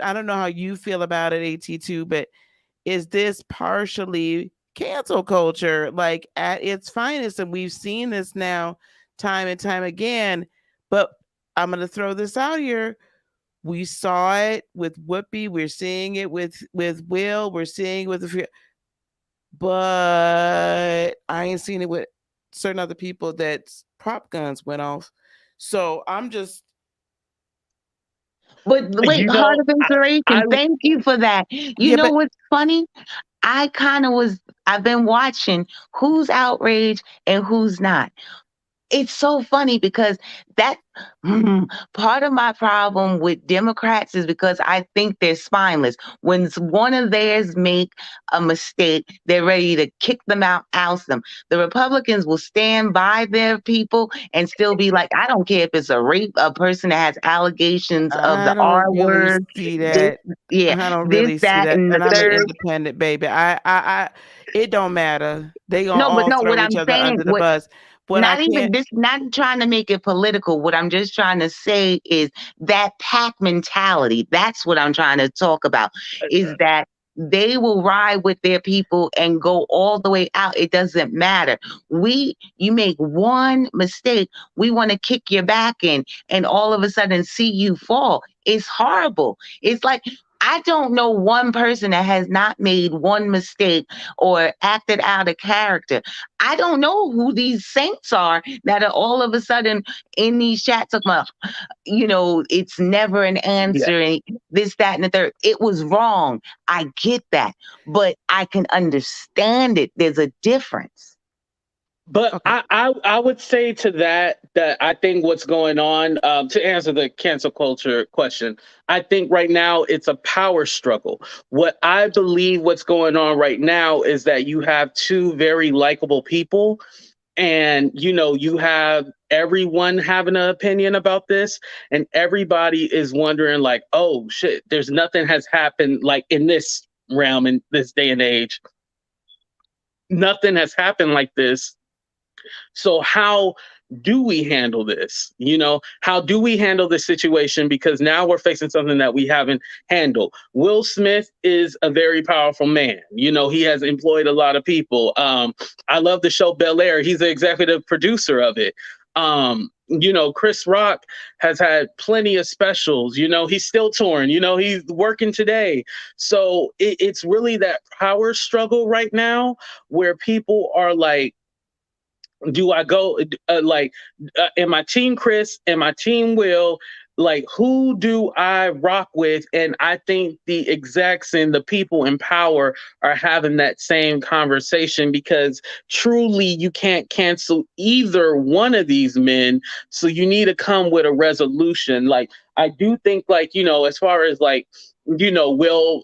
I don't know how you feel about it, AT2, but is this partially cancel culture, like at its finest? And we've seen this now time and time again, but I'm going to throw this out here. We saw it with Whoopi. We're seeing it with Will. We're seeing it with but I ain't seen it with certain other people that prop guns went off. So I'm just. But wait, Heart of Inspiration, thank you for that. You know what's funny? I've been watching who's outraged and who's not. It's so funny because that part of my problem with Democrats is because I think they're spineless. When one of theirs make a mistake, they're ready to kick them out, oust them. The Republicans will stand by their people and still be like, I don't care if it's a rape, a person that has allegations of the R word. See that. I don't really see that. And I'm an independent baby. I it don't matter. They gonna all throw each other under the bus. Not trying to make it political. What I'm just trying to say is that pack mentality. That's what I'm trying to talk about. Is that they will ride with their people and go all the way out. It doesn't matter. You make one mistake, we want to kick your back in and all of a sudden see you fall. It's horrible. It's like, I don't know one person that has not made one mistake or acted out of character. I don't know who these saints are that are all of a sudden in these chats talking about, it's never an answer, and this, that, and the third. It was wrong. I get that, but I can understand it. There's a difference. But I would say to that I think what's going on, to answer the cancel culture question, I think right now it's a power struggle. What I believe what's going on right now is that you have two very likable people, and you have everyone having an opinion about this, and everybody is wondering like, oh shit, there's nothing has happened like in this realm, in this day and age. Nothing has happened like this. So how do we handle this? How do we handle this situation? Because now we're facing something that we haven't handled. Will Smith is a very powerful man. He has employed a lot of people. I love the show Bel Air. He's the executive producer of it. Chris Rock has had plenty of specials. He's still touring. He's working today. So it's really that power struggle right now where people are like, do I go am I team Chris? Am I team Will? Like, who do I rock with? And I think the execs and the people in power are having that same conversation, because truly you can't cancel either one of these men. So you need to come with a resolution. Like, I do think as far as Will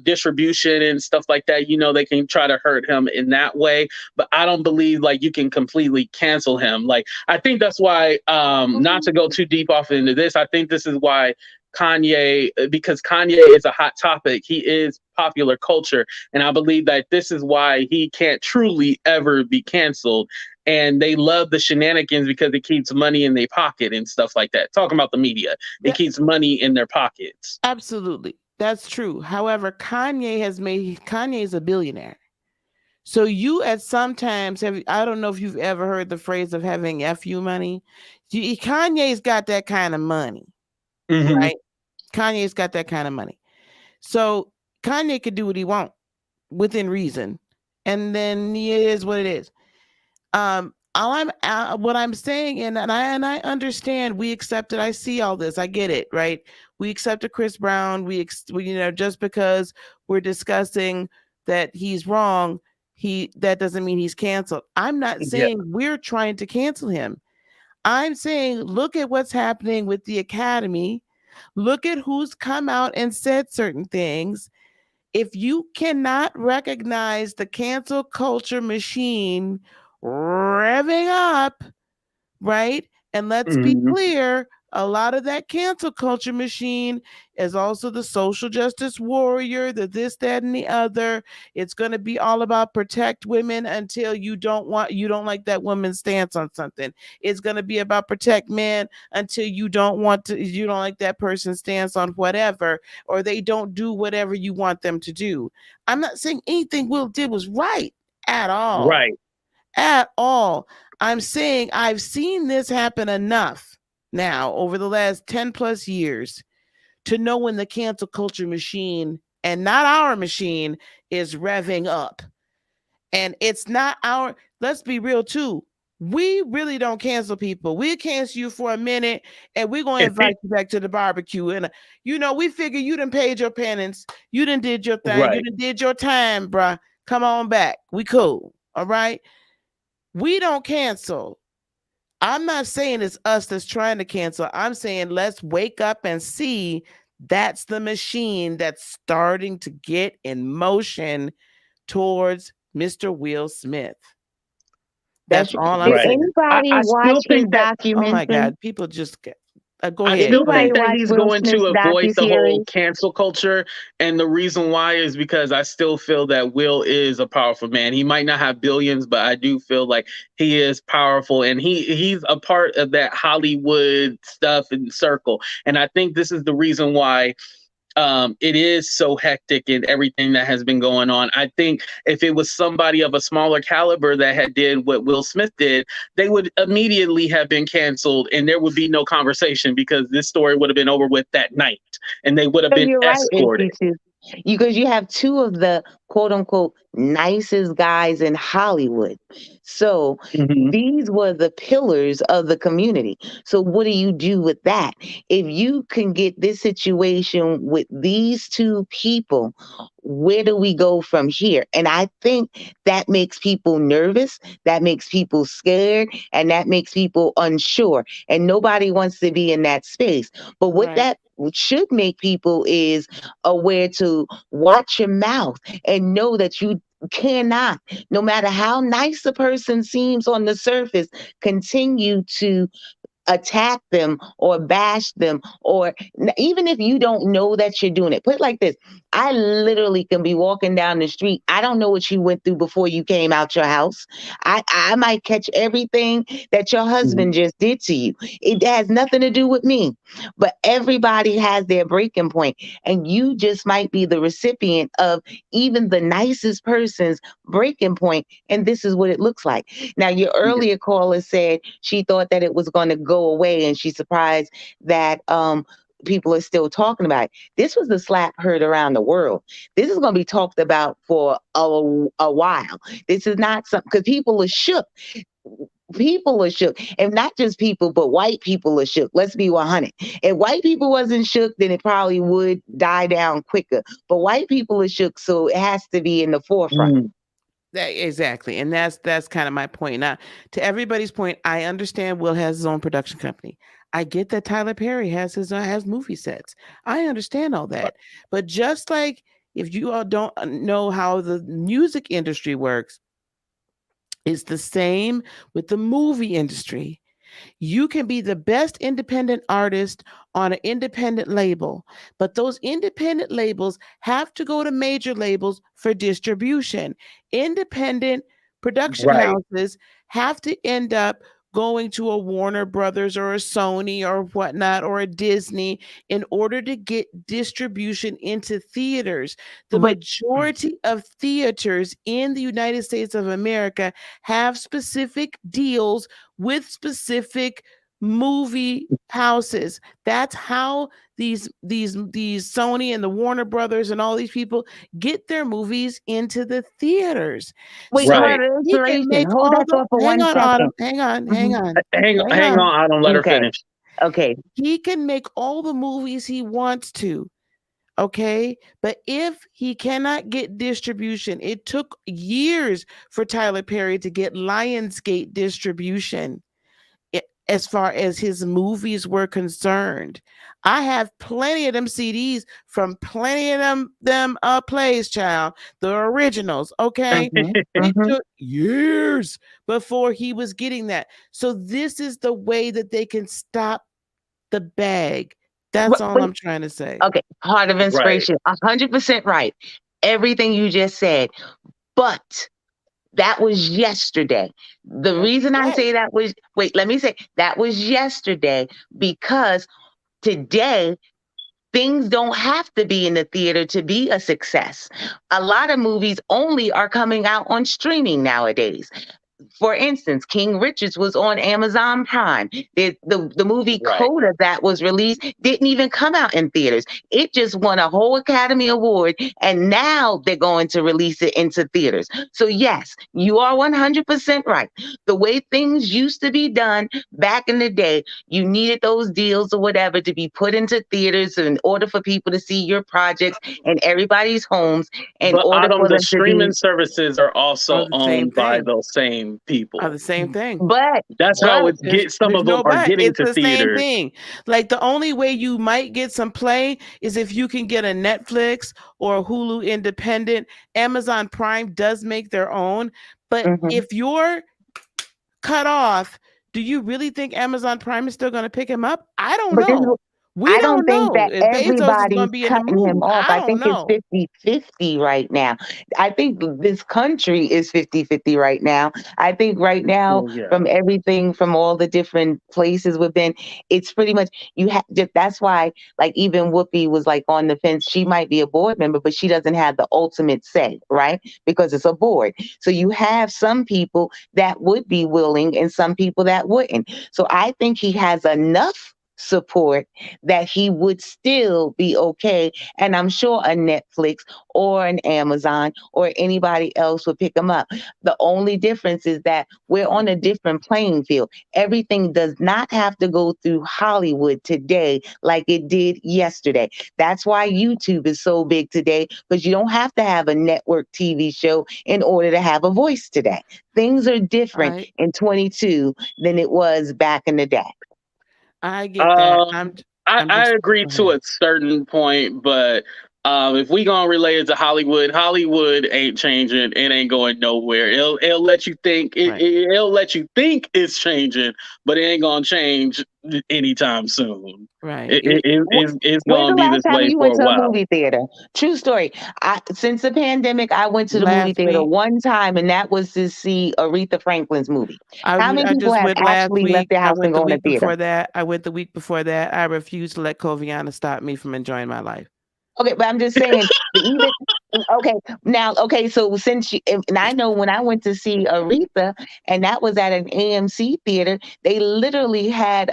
distribution and stuff like that, they can try to hurt him in that way, but I don't believe you can completely cancel him. I think that's why, not to go too deep off into this, I think this is why Kanye, because Kanye is a hot topic, he is popular culture, and I believe that this is why he can't truly ever be canceled. And they love the shenanigans because it keeps money in their pocket and stuff like that. Talking about the media, it keeps money in their pockets. Absolutely. That's true. However, Kanye is a billionaire. So you at sometimes I don't know if you've ever heard the phrase of having FU money. Kanye's got that kind of money, right? Kanye's got that kind of money. So Kanye could do what he wants within reason. And then it is what it is. What I'm saying, and I understand, we accept it. I see all this. I get it, right? We accepted Chris Brown. Just because we're discussing that he's wrong, that doesn't mean he's canceled. I'm not saying we're trying to cancel him. I'm saying, look at what's happening with the Academy. Look at who's come out and said certain things. If you cannot recognize the cancel culture machine revving up, right? And let's be clear, a lot of that cancel culture machine is also the social justice warrior, the this, that, and the other. It's going to be all about protect women until you don't like that woman's stance on something. It's going to be about protect men until you don't like that person's stance on whatever, or they don't do whatever you want them to do. I'm not saying anything Will did was right at all. Right. At all. I'm saying I've seen this happen enough now over the last 10 plus years to know when the cancel culture machine, and not our machine, is revving up. And it's not let's be real too. We really don't cancel people. We cancel you for a minute and we're going to invite you back to the barbecue. And, we figure you done paid your penance. You done did your thing. Right. You done did your time, bruh. Come on back. We cool. All right. We don't cancel. I'm not saying it's us that's trying to cancel. I'm saying let's wake up and see that's the machine that's starting to get in motion towards Mr. Will Smith. That's all I'm saying. Anybody watching documentaries? Oh my God, people just get. Go ahead. I still think that he's going to avoid the whole cancel culture. And the reason why is because I still feel that Will is a powerful man. He might not have billions, but I do feel like he is powerful. And he's a part of that Hollywood stuff and circle. And I think this is the reason why it is so hectic and everything that has been going on. I think if it was somebody of a smaller caliber that had did what Will Smith did, they would immediately have been canceled and there would be no conversation because this story would have been over with that night and they would have been You're right, escorted. because you have two of the quote unquote nicest guys in Hollywood. So these were the pillars of the community. So what do you do with that? If you can get this situation with these two people, where do we go from here? And I think that makes people nervous, that makes people scared, and that makes people unsure. And nobody wants to be in that space. But what that should make people is aware to watch your mouth and know that you cannot, no matter how nice a person seems on the surface, continue to attack them or bash them, or even if you don't know that you're doing it. Put it like this. I literally can be walking down the street. I don't know what you went through before you came out your house. I might catch everything that your husband just did to you. It has nothing to do with me, but everybody has their breaking point, and you just might be the recipient of even the nicest person's breaking point, and this is what it looks like. Now, your earlier caller said she thought that it was going to go away, and she's surprised that people are still talking about it. This was the slap heard around the world. This is going to be talked about for a while. This is not something, because people are shook. People are shook, and not just people, but white people are shook. Let's be 100. If white people wasn't shook, then it probably would die down quicker. But white people are shook, so it has to be in the forefront. Exactly. And that's kind of my point. Now, to everybody's point, I understand Will has his own production company. I get that Tyler Perry has movie sets. I understand all that. But just like if you all don't know how the music industry works, it's the same with the movie industry. You can be the best independent artist on an independent label, but those independent labels have to go to major labels for distribution. Independent production houses have to end up going to a Warner Brothers or a Sony or whatnot or a Disney in order to get distribution into theaters. The majority of theaters in the United States of America have specific deals with specific movie houses. That's how these Sony and the Warner Brothers and all these people get their movies into the theaters. Wait, he can make hold that thought for 1 second. Autumn, hang on. Hang on, I don't let her finish. Okay. He can make all the movies he wants to. Okay. But if he cannot get distribution, it took years for Tyler Perry to get Lionsgate distribution as far as his movies were concerned. I have plenty of them CDs from plenty of them plays, child, the originals. Okay. It took years before he was getting that. So this is the way that they can stop the bag. That's all I'm trying to say. Okay. Heart of inspiration. 100% right. Everything you just said. But that was yesterday. The reason I say that was, that was yesterday because today things don't have to be in the theater to be a success. A lot of movies only are coming out on streaming nowadays. For instance, King Richards was on Amazon Prime. The movie Coda that was released didn't even come out in theaters. It just won a whole Academy Award, and now they're going to release it into theaters. So yes, you are 100% right. The way things used to be done back in the day, you needed those deals or whatever to be put into theaters in order for people to see your projects in everybody's homes. And the streaming services are also owned by those same people. Are the same thing. But that's how it gets. Some of them are getting to theaters. It's the same thing. Like the only way you might get some play is if you can get a Netflix or a Hulu independent. Amazon Prime does make their own, but if you're cut off, do you really think Amazon Prime is still going to pick him up? I don't know. We don't think know that if Bezos is going everybody's to be in the cutting him move. off. I I don't think it's know. 50-50 right now. I think this country is 50-50 right now. I think right now, from everything, from all the different places we've been, it's pretty much you have. That's why, like, even Whoopi was like on the fence. She might be a board member, but she doesn't have the ultimate say, right? Because it's a board. So you have some people that would be willing and some people that wouldn't. So I think he has enough support that he would still be okay. And I'm sure a Netflix or an Amazon or anybody else would pick him up. The only difference is that we're on a different playing field. Everything does not have to go through Hollywood today like it did yesterday. That's why YouTube is so big today, because you don't have to have a network TV show in order to have a voice today. Things are different in 22 than it was back in the day. I get that. I agree to a certain point, but if we gonna relate it to Hollywood, Hollywood ain't changing. It ain't going nowhere. It'll let you think it'll let you think it's changing, but it ain't gonna change anytime soon. Right. It's When's gonna the be last this time way you for went a to a while. movie theater? True story. Since the pandemic, I went to the movie theater one time, and that was to see Aretha Franklin's movie. How many people just have went last actually week. left their I house went and the gone to week theater? before that. I went the week before that. I refused to let Coviana stop me from enjoying my life. Okay, but I'm just saying, so since and I know when I went to see Aretha, and that was at an AMC theater, they literally had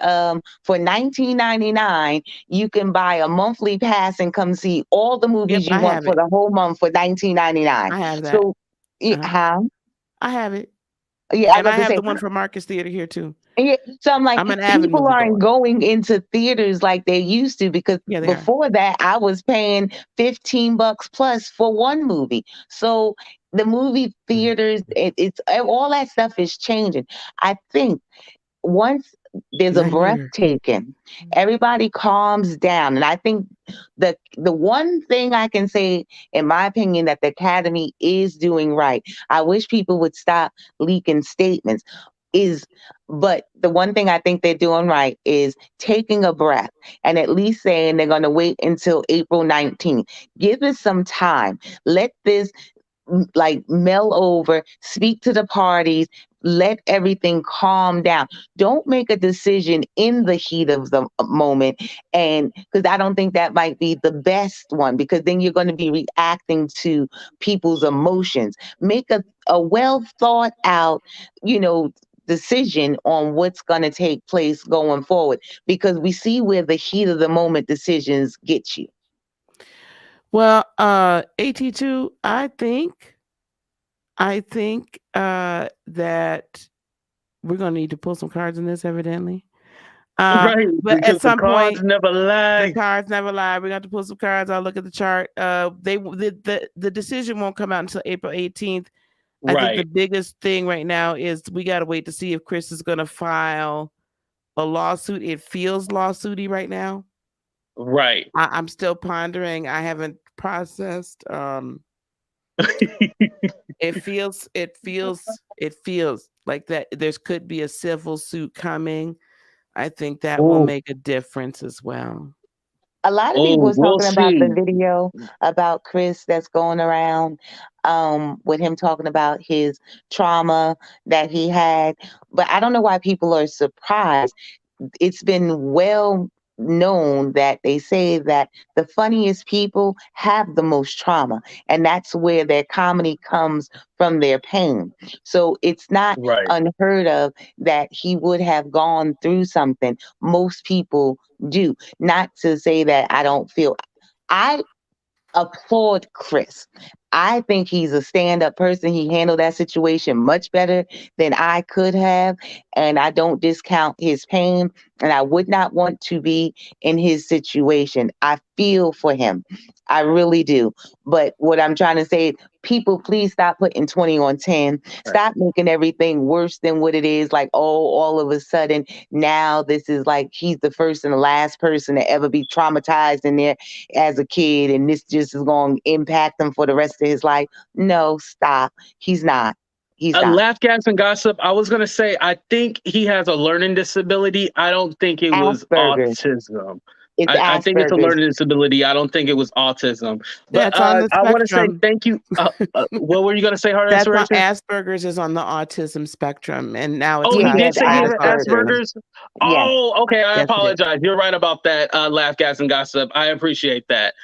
for $19.99, you can buy a monthly pass and come see all the movies you want for the whole month for $19.99. I have that. So, how? I have it. Yeah, and I have the one for Marcus Theater here too. Yeah, so I'm like, I'm an avid people moviegoer. aren't going into theaters like they used to, because before that I was paying $15 plus for one movie. So the movie theaters, it's all that stuff is changing. I think once there's a breath taken, everybody calms down. And I think the one thing I can say, in my opinion, that the Academy is doing right, I wish people would stop leaking statements, but the one thing I think they're doing right is taking a breath and at least saying they're going to wait until April 19th. Give us some time. Let this meld over, speak to the parties, let everything calm down. Don't make a decision in the heat of the moment, and because I don't think that might be the best one, because then you're going to be reacting to people's emotions. Make a well thought out, decision on what's going to take place going forward, because we see where the heat of the moment decisions get you. Well, AT2, I think that we're going to need to pull some cards in this, evidently. Right, but at some point, the cards never lie. The cards never lie. We got to pull some cards. I'll look at the chart. The decision won't come out until April 18th. I think the biggest thing right now is we got to wait to see if Chris is going to file a lawsuit. It feels lawsuity right now. Right. I'm still pondering. I haven't processed. It feels like that there could be a civil suit coming. I think that will make a difference as well. A lot of people are talking about the video about Chris that's going around with him talking about his trauma that he had. But I don't know why people are surprised. It's been well known that they say that the funniest people have the most trauma, and that's where their comedy comes from, their pain. So it's not unheard of that he would have gone through something. Most people do. Not to say that I applaud Chris. I think he's a stand-up person. He handled that situation much better than I could have, and I don't discount his pain, and I would not want to be in his situation. I feel for him. I really do. But what I'm trying to say, people, please stop putting 20 on 10. Stop making everything worse than what it is. Like, all of a sudden, now this is like he's the first and the last person to ever be traumatized in there as a kid, and this just is going to impact him for the rest of his life. No, stop. He's not. Laugh, gas, and gossip. I was gonna say, I think he has a learning disability. I don't think it was autism. I think it's a learning disability. I don't think it was autism. But That's on the I want to say spectrum. thank you. What were you going to say, Heart That's Inspiration? Asperger's is on the autism spectrum, and now it's he did say he had classified as Asperger's. Yes. Oh, okay. I Yes, he did. apologize. You're right about that. Laugh, gas, and gossip. I appreciate that.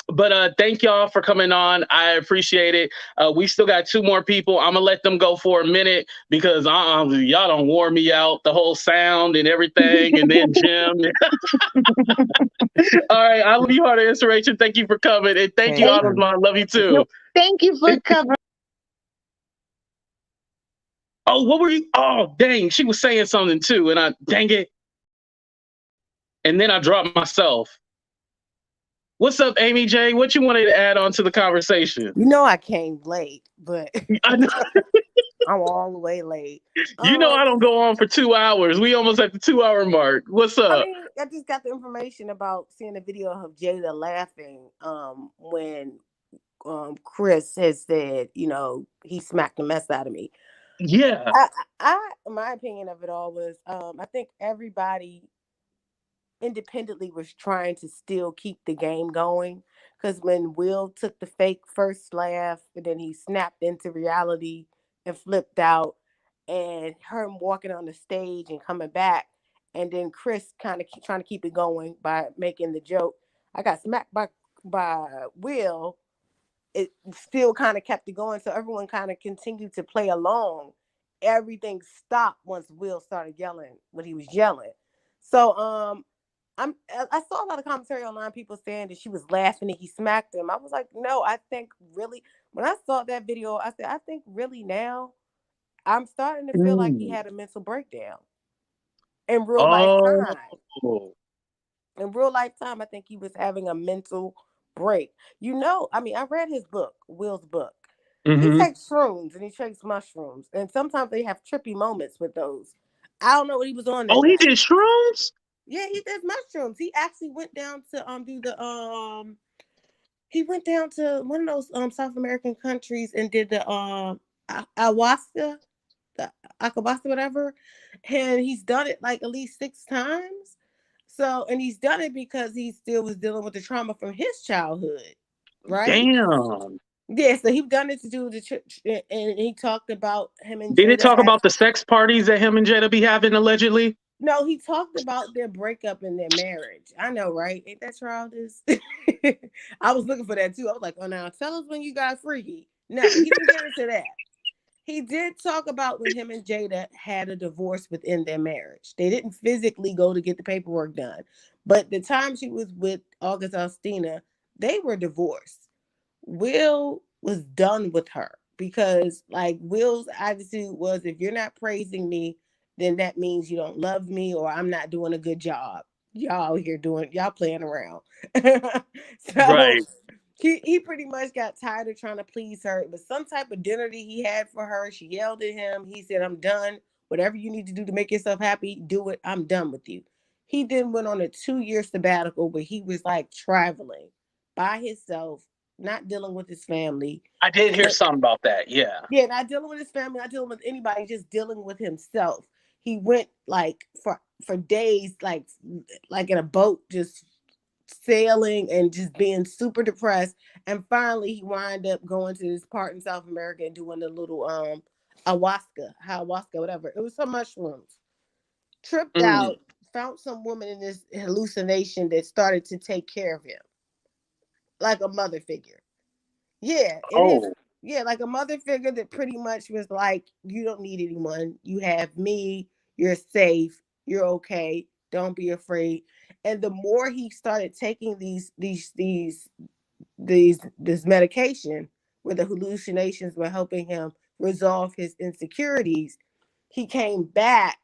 But thank y'all for coming on. I appreciate it. We still got 2 more people. I'm gonna let them go for a minute because y'all don't wore me out. The whole sound and everything, and then Jim. All right, I love you, Heart of Inspiration. Thank you for coming, and thank you, Autumn. I love you too. Thank you for covering. Oh, what were you? Oh, dang, she was saying something too, and dang it. And then I dropped myself. What's up, Amy J? What you wanted to add on to the conversation? You know I came late, but I know. I'm all the way late. You know I don't go on for 2 hours. We almost at the 2-hour mark. What's up? I mean, I just got the information about seeing a video of Jada laughing when Chris has said, you know, he smacked the mess out of me. Yeah. My opinion of it all was I think everybody independently was trying to still keep the game going, because when Will took the fake first laugh and then he snapped into reality and flipped out, and him walking on the stage and coming back, and then Chris kind of trying to keep it going by making the joke, I got smacked by Will, it still kind of kept it going, so everyone kind of continued to play along. Everything stopped once Will started yelling what he was yelling. So I saw a lot of commentary online, people saying that she was laughing and he smacked him. I was like, no, I think really, when I saw that video, I said, I think really now I'm starting to feel like he had a mental breakdown in real lifetime. In real lifetime, I think he was having a mental break. You know, I mean, I read his book, Will's book. He takes shrooms and he takes mushrooms, and sometimes they have trippy moments with those. I don't know what he was on. Oh, he did shrooms? Yeah, he did mushrooms. He actually went down to do the he went down to one of those South American countries and did the ayahuasca, whatever. And he's done it like at least 6 times. So, and he's done it because he still was dealing with the trauma from his childhood, right? Damn. Yeah, so he done it to do the church, and he talked about him and Did Jada it talk about the sex parties that him and Jada be having allegedly? No, he talked about their breakup and their marriage. I know, right? Ain't that childish? I was looking for that too. I was like, oh, now tell us when you got freaky. No, he didn't get into that. He did talk about when him and Jada had a divorce within their marriage. They didn't physically go to get the paperwork done. But the time she was with August Alsina, they were divorced. Will was done with her because, like, Will's attitude was, if you're not praising me, then that means you don't love me or I'm not doing a good job. Y'all here y'all playing around. Right. He pretty much got tired of trying to please her. It was some type of dinner that he had for her. She yelled at him. He said, I'm done. Whatever you need to do to make yourself happy, do it. I'm done with you. He then went on a 2-year sabbatical where he was like traveling by himself, not dealing with his family. I did hear something about that. Yeah. Yeah, not dealing with his family, not dealing with anybody, just dealing with himself. He went like for days, like in a boat, just sailing and just being super depressed. And finally, he wound up going to this part in South America and doing a little ayahuasca, whatever. It was some mushrooms. Tripped out, found some woman in this hallucination that started to take care of him, like a mother figure. Yeah, it is. Yeah, like a mother figure that pretty much was like, you don't need anyone. You have me. You're safe. You're okay. Don't be afraid. And the more he started taking this medication, where the hallucinations were helping him resolve his insecurities, he came back,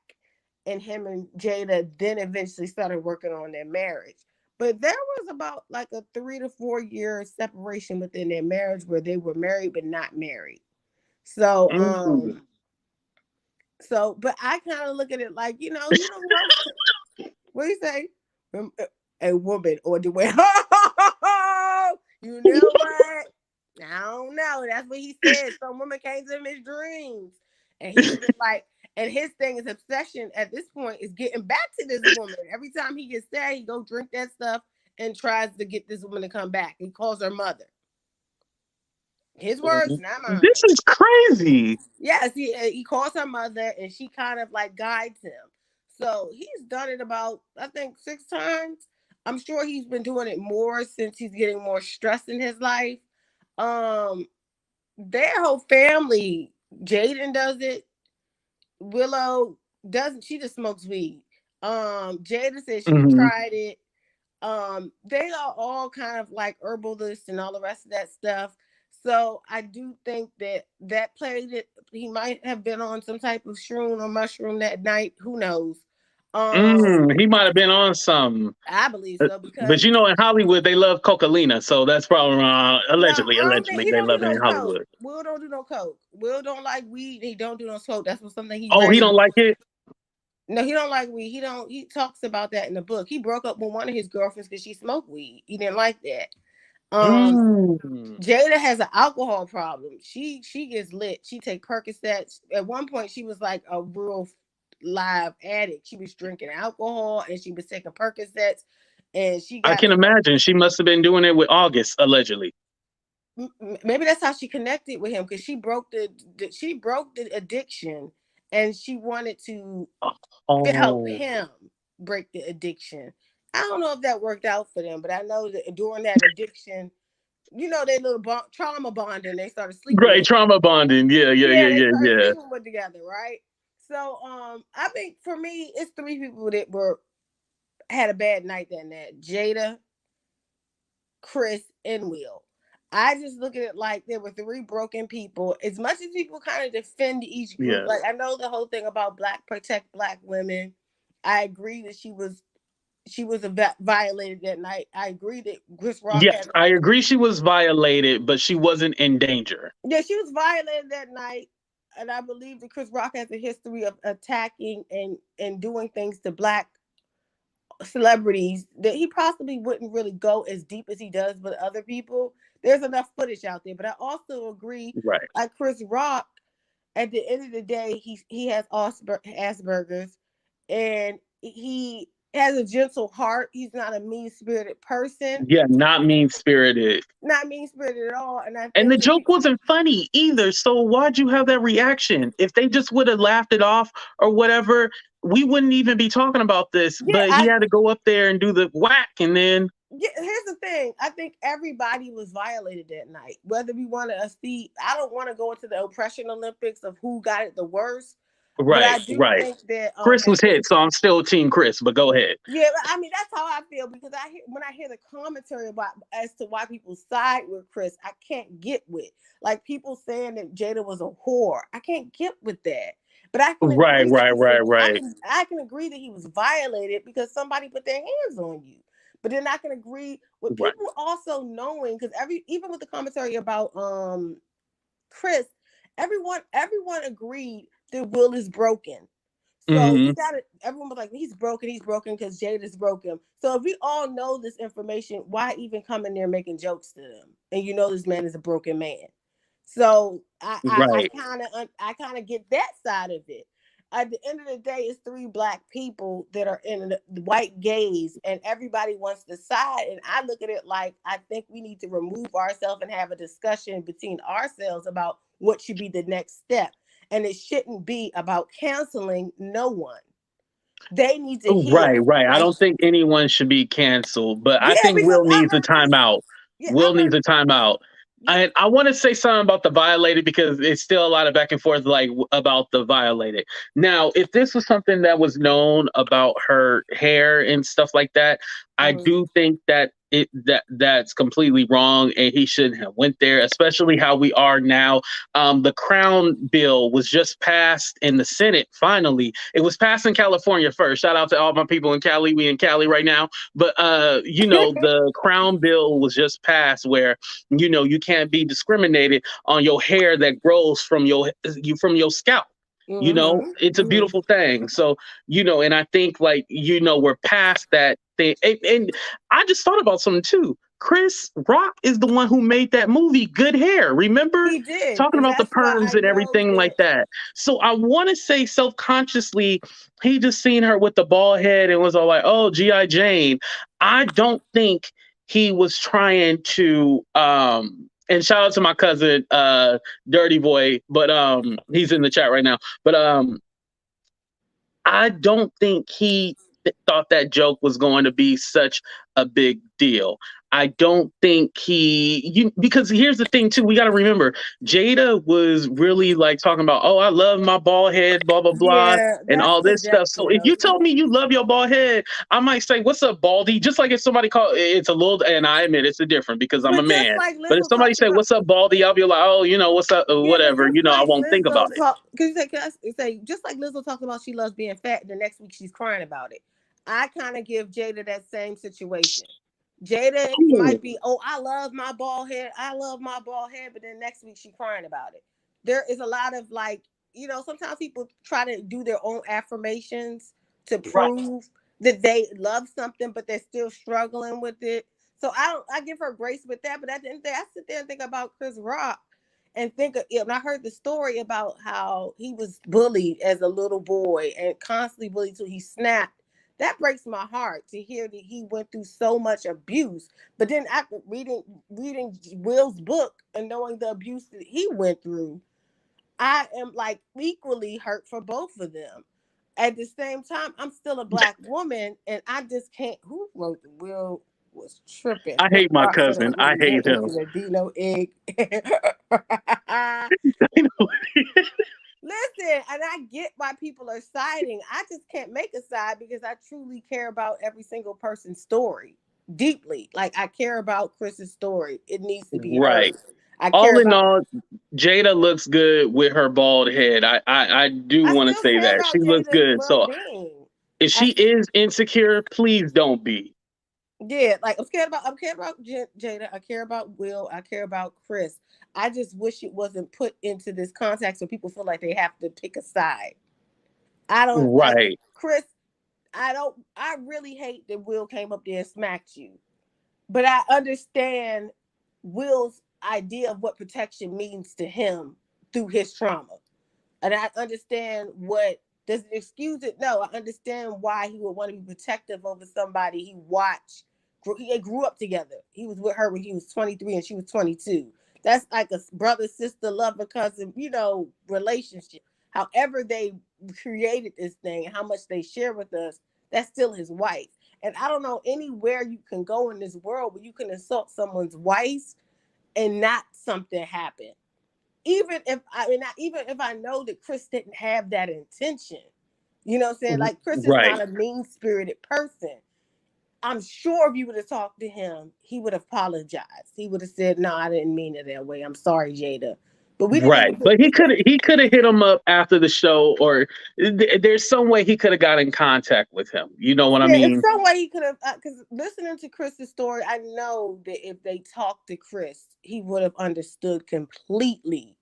and him and Jada then eventually started working on their marriage. But there was about like a 3 to 4 year separation within their marriage where they were married but not married. So, but I kind of look at it like, you know what do you say? A woman or the way. You know what? I don't know. That's what he said. Some woman came to him in his dreams And he's been like, and his thing is obsession at this point is getting back to this woman. Every time he gets sad, he go drink that stuff and tries to get this woman to come back. He calls her mother. His words, not mine. This is crazy. Yes, he calls her mother, and she kind of like guides him. So he's done it about, I think, 6 times. I'm sure he's been doing it more since he's getting more stress in his life. Their whole family, Jaden does it. Willow doesn't. She just smokes weed. Jada says she tried it. They are all kind of like herbalists and all the rest of that stuff. So I do think that played it. He might have been on some type of shroom or mushroom that night. Who knows? He might have been on some. I believe so, because but you know, in Hollywood they love cocaine, so that's probably allegedly they love it in Hollywood. Will don't do no coke. Will don't like weed. He don't do no smoke. That's what something he. He don't like it. No, he don't like weed. He talks about that in the book. He broke up with one of his girlfriends because she smoked weed. He didn't like that. Jada has an alcohol problem. She gets lit. She take Percocets. At one point, she was like a real live addict. She was drinking alcohol and she was taking Percocets. And I can imagine she must have been doing it with August, allegedly. Maybe that's how she connected with him, because she broke the addiction, and she wanted to help him break the addiction. I don't know if that worked out for them, but I know that during that addiction, you know, they little trauma bonding. They started sleeping. Right, trauma bonding. Yeah. Sleeping with together, right? So, I think for me, it's 3 people that had a bad night that night: Jada, Chris, and Will. I just look at it like there were 3 broken people. As much as people kind of defend each group, like I know the whole thing about protect Black women. I agree that she was violated that night. I agree that Chris Rock. Yes, I agree she was violated, but she wasn't in danger. Yeah, she was violated that night, and I believe that Chris Rock has a history of attacking and doing things to Black celebrities that he possibly wouldn't really go as deep as he does with other people. There's enough footage out there, but I also agree, like Chris Rock, at the end of the day, he has Asperger's, and he has a gentle heart. He's not a mean-spirited person. Yeah, not mean-spirited. Not mean-spirited at all. And the joke wasn't funny either. So why'd you have that reaction? If they just would have laughed it off or whatever, we wouldn't even be talking about this. Yeah, but he had to go up there and do the whack, and then. Yeah, here's the thing. I think everybody was violated that night. Whether we want to see, I don't want to go into the oppression Olympics of who got it the worst. Right. Think that, Chris was hit, so I'm still Team Chris. But go ahead. Yeah, I mean that's how I feel, because when I hear the commentary as to why people side with Chris, I can't get with, like, people saying that Jada was a whore. I can't get with that. But I can right. I can agree that he was violated because somebody put their hands on you. But then I can agree with people also knowing, because even with the commentary about Chris, everyone agreed that Will is broken. So everyone was like, he's broken because Jada's broken. So if we all know this information, why even come in there making jokes to them? And you know this man is a broken man. So I kind of get that side of it. At the end of the day, it's 3 Black people that are in the white gaze, and everybody wants to side. And I look at it like, I think we need to remove ourselves and have a discussion between ourselves about what should be the next step. And it shouldn't be about canceling no one. They need to heal. Right. I don't think anyone should be canceled, but I think Will needs a timeout. Will needs a timeout. I want to say something about the violated, because it's still a lot of back and forth, like, about the violated. Now, if this was something that was known about her hair and stuff like that, I do think that that's completely wrong, and he shouldn't have went there, especially how we are now. The Crown bill was just passed in the Senate. Finally, it was passed in California first. Shout out to all my people in Cali. We in Cali right now. But the Crown bill was just passed, where you can't be discriminated on your hair that grows from your scalp. It's a beautiful thing. So, and I think, like, we're past that thing. And I just thought about something too. Chris Rock is the one who made that movie Good Hair. Remember? He did. Talking And about the that's why perms I and know everything that- like that. So I want to say self-consciously, he just seen her with the bald head and was all like, oh, G.I. Jane. I don't think he was trying to and shout out to my cousin, Dirty Boy, but he's in the chat right now. But I don't think he thought that joke was going to be such a big deal. I don't think because here's the thing too, we got to remember Jada was really like talking about, oh, I love my bald head, blah, blah, blah, Yeah, and that's all this stuff. So if you tell me you love your bald head, I might say, what's up, baldy? Just like if somebody it's a little, and I admit it's a different because I'm a man. But if somebody say, what's up, baldy? I'll be like, oh, what's up, whatever. I won't think about it. Can I say, just like Lizzo talks about she loves being fat, and the next week she's crying about it. I kind of give Jada that same situation. Jada might be, oh, I love my bald head, but then next week she's crying about it. There is a lot of like, sometimes people try to do their own affirmations to prove that they love something, but they're still struggling with it. So I give her grace with that. But at the end of the day, I sit there and think about Chris Rock and think of it. And I heard the story about how he was bullied as a little boy and constantly bullied till he snapped. That breaks my heart to hear that he went through so much abuse. But then after reading Will's book and knowing the abuse that he went through, I am like equally hurt for both of them. At the same time, I'm still a Black woman, and I just can't. Who wrote the Will was tripping? I hate my cousin. I hate him. Dino egg. Listen, and I get why people are siding. I just can't make a side because I truly care about every single person's story deeply. Like I care about Chris's story. It needs to be right. Heard. All in all, Jada looks good with her bald head. I do want to say that she looks good. So if she is insecure, please don't be. Yeah, like I'm scared about Jada. I care about Will. I care about Chris. I just wish it wasn't put into this context so people feel like they have to pick a side. I don't like Chris. I really hate that Will came up there and smacked you. But I understand Will's idea of what protection means to him through his trauma. And I understand does it excuse it? No, I understand why he would want to be protective over somebody he watched. They grew up together. He was with her when he was 23 and she was 22. That's like a brother, sister, lover, cousin, relationship. However they created this thing and how much they share with us, that's still his wife. And I don't know anywhere you can go in this world where you can insult someone's wife and not something happen. Even if I know that Chris didn't have that intention. You know what I'm saying? Like Chris is not a mean-spirited person. I'm sure if you would have talked to him, he would have apologized. He would have said, "No, I didn't mean it that way. I'm sorry, Jada." But we didn't but he could have hit him up after the show, or there's some way he could have got in contact with him. You know what I mean? In some way he could have. Because listening to Chris's story, I know that if they talked to Chris, he would have understood completely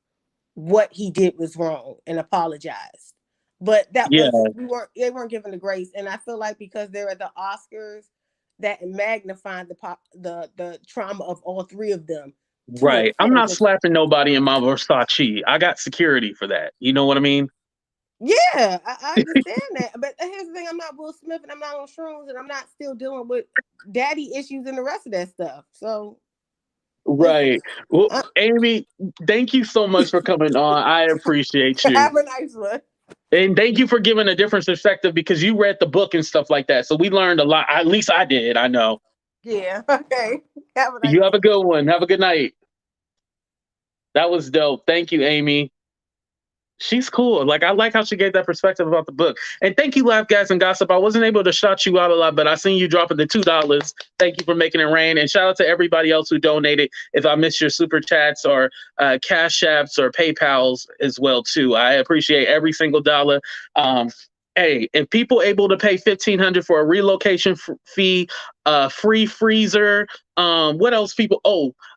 what he did was wrong and apologized. But they weren't given the grace, and I feel like because they're at the Oscars, that magnified the trauma of all three of them. Right. I'm not slapping nobody in my Versace. I got security for that. You know what I mean? Yeah, I understand that. But here's the thing: I'm not Will Smith, and I'm not on shrooms, and I'm not still dealing with daddy issues and the rest of that stuff. So. Right. Well, Amy, thank you so much for coming on. I appreciate you. Have a nice one. And thank you for giving a different perspective because you read the book and stuff like that. So we learned a lot. At least I did. I know. Yeah. Okay. Have a nice You have a good one. Have a good night. That was dope. Thank you, Amy. She's cool. Like, I like how she gave that perspective about the book. And thank you, Laugh, Gas, and Gossip. I wasn't able to shout you out a lot, but I seen you dropping the $2. Thank you for making it rain. And shout out to everybody else who donated. If I missed your super chats or Cash Apps or PayPals as well, too. I appreciate every single dollar. Hey, if people able to pay $1,500 for a relocation fee, free freezer, what else people?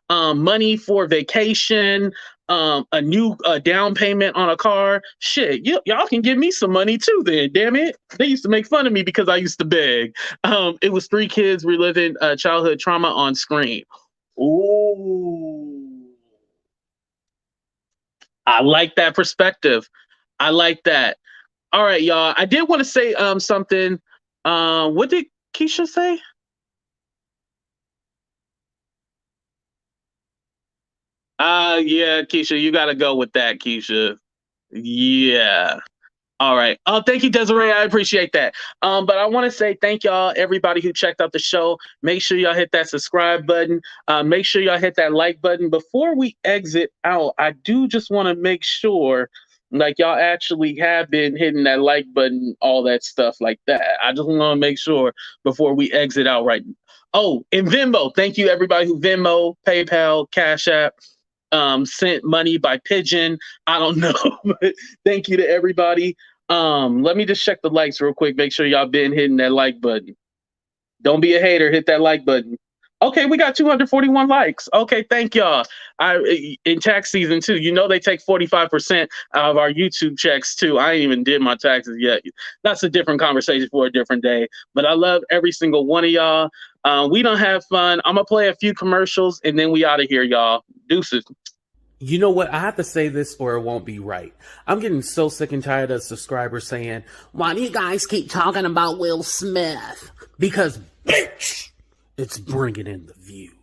Money for vacation, a new down payment on a car, shit, y'all can give me some money too then, damn it. They used to make fun of me because I used to beg. It was 3 kids reliving childhood trauma on screen. Ooh. I like that perspective. I like that. All right, y'all. I did want to say something. What did Keisha say? Yeah, Keisha, you got to go with that, Keisha. Yeah. All right. Oh, thank you, Desiree. I appreciate that. But I want to say thank y'all, everybody who checked out the show. Make sure y'all hit that subscribe button. Make sure y'all hit that like button. Before we exit out, I do just want to make sure, like, y'all actually have been hitting that like button, all that stuff like that. I just want to make sure before we exit out right now. Oh, and Venmo. Thank you, everybody who Venmo, PayPal, Cash App, sent money by pigeon. I don't know, but thank you to everybody. Let me just check the likes real quick. Make sure y'all been hitting that like button. Don't be a hater. Hit that like button. Okay, we got 241 likes. Okay, thank y'all. In tax season too, you know they take 45% of our YouTube checks too. I ain't even did my taxes yet. That's a different conversation for a different day. But I love every single one of y'all. We don't have fun. I'm gonna play a few commercials and then we out of here, y'all. Deuces. You know what? I have to say this or it won't be right. I'm getting so sick and tired of subscribers saying, why do you guys keep talking about Will Smith? Because, bitch, it's bringing in the views.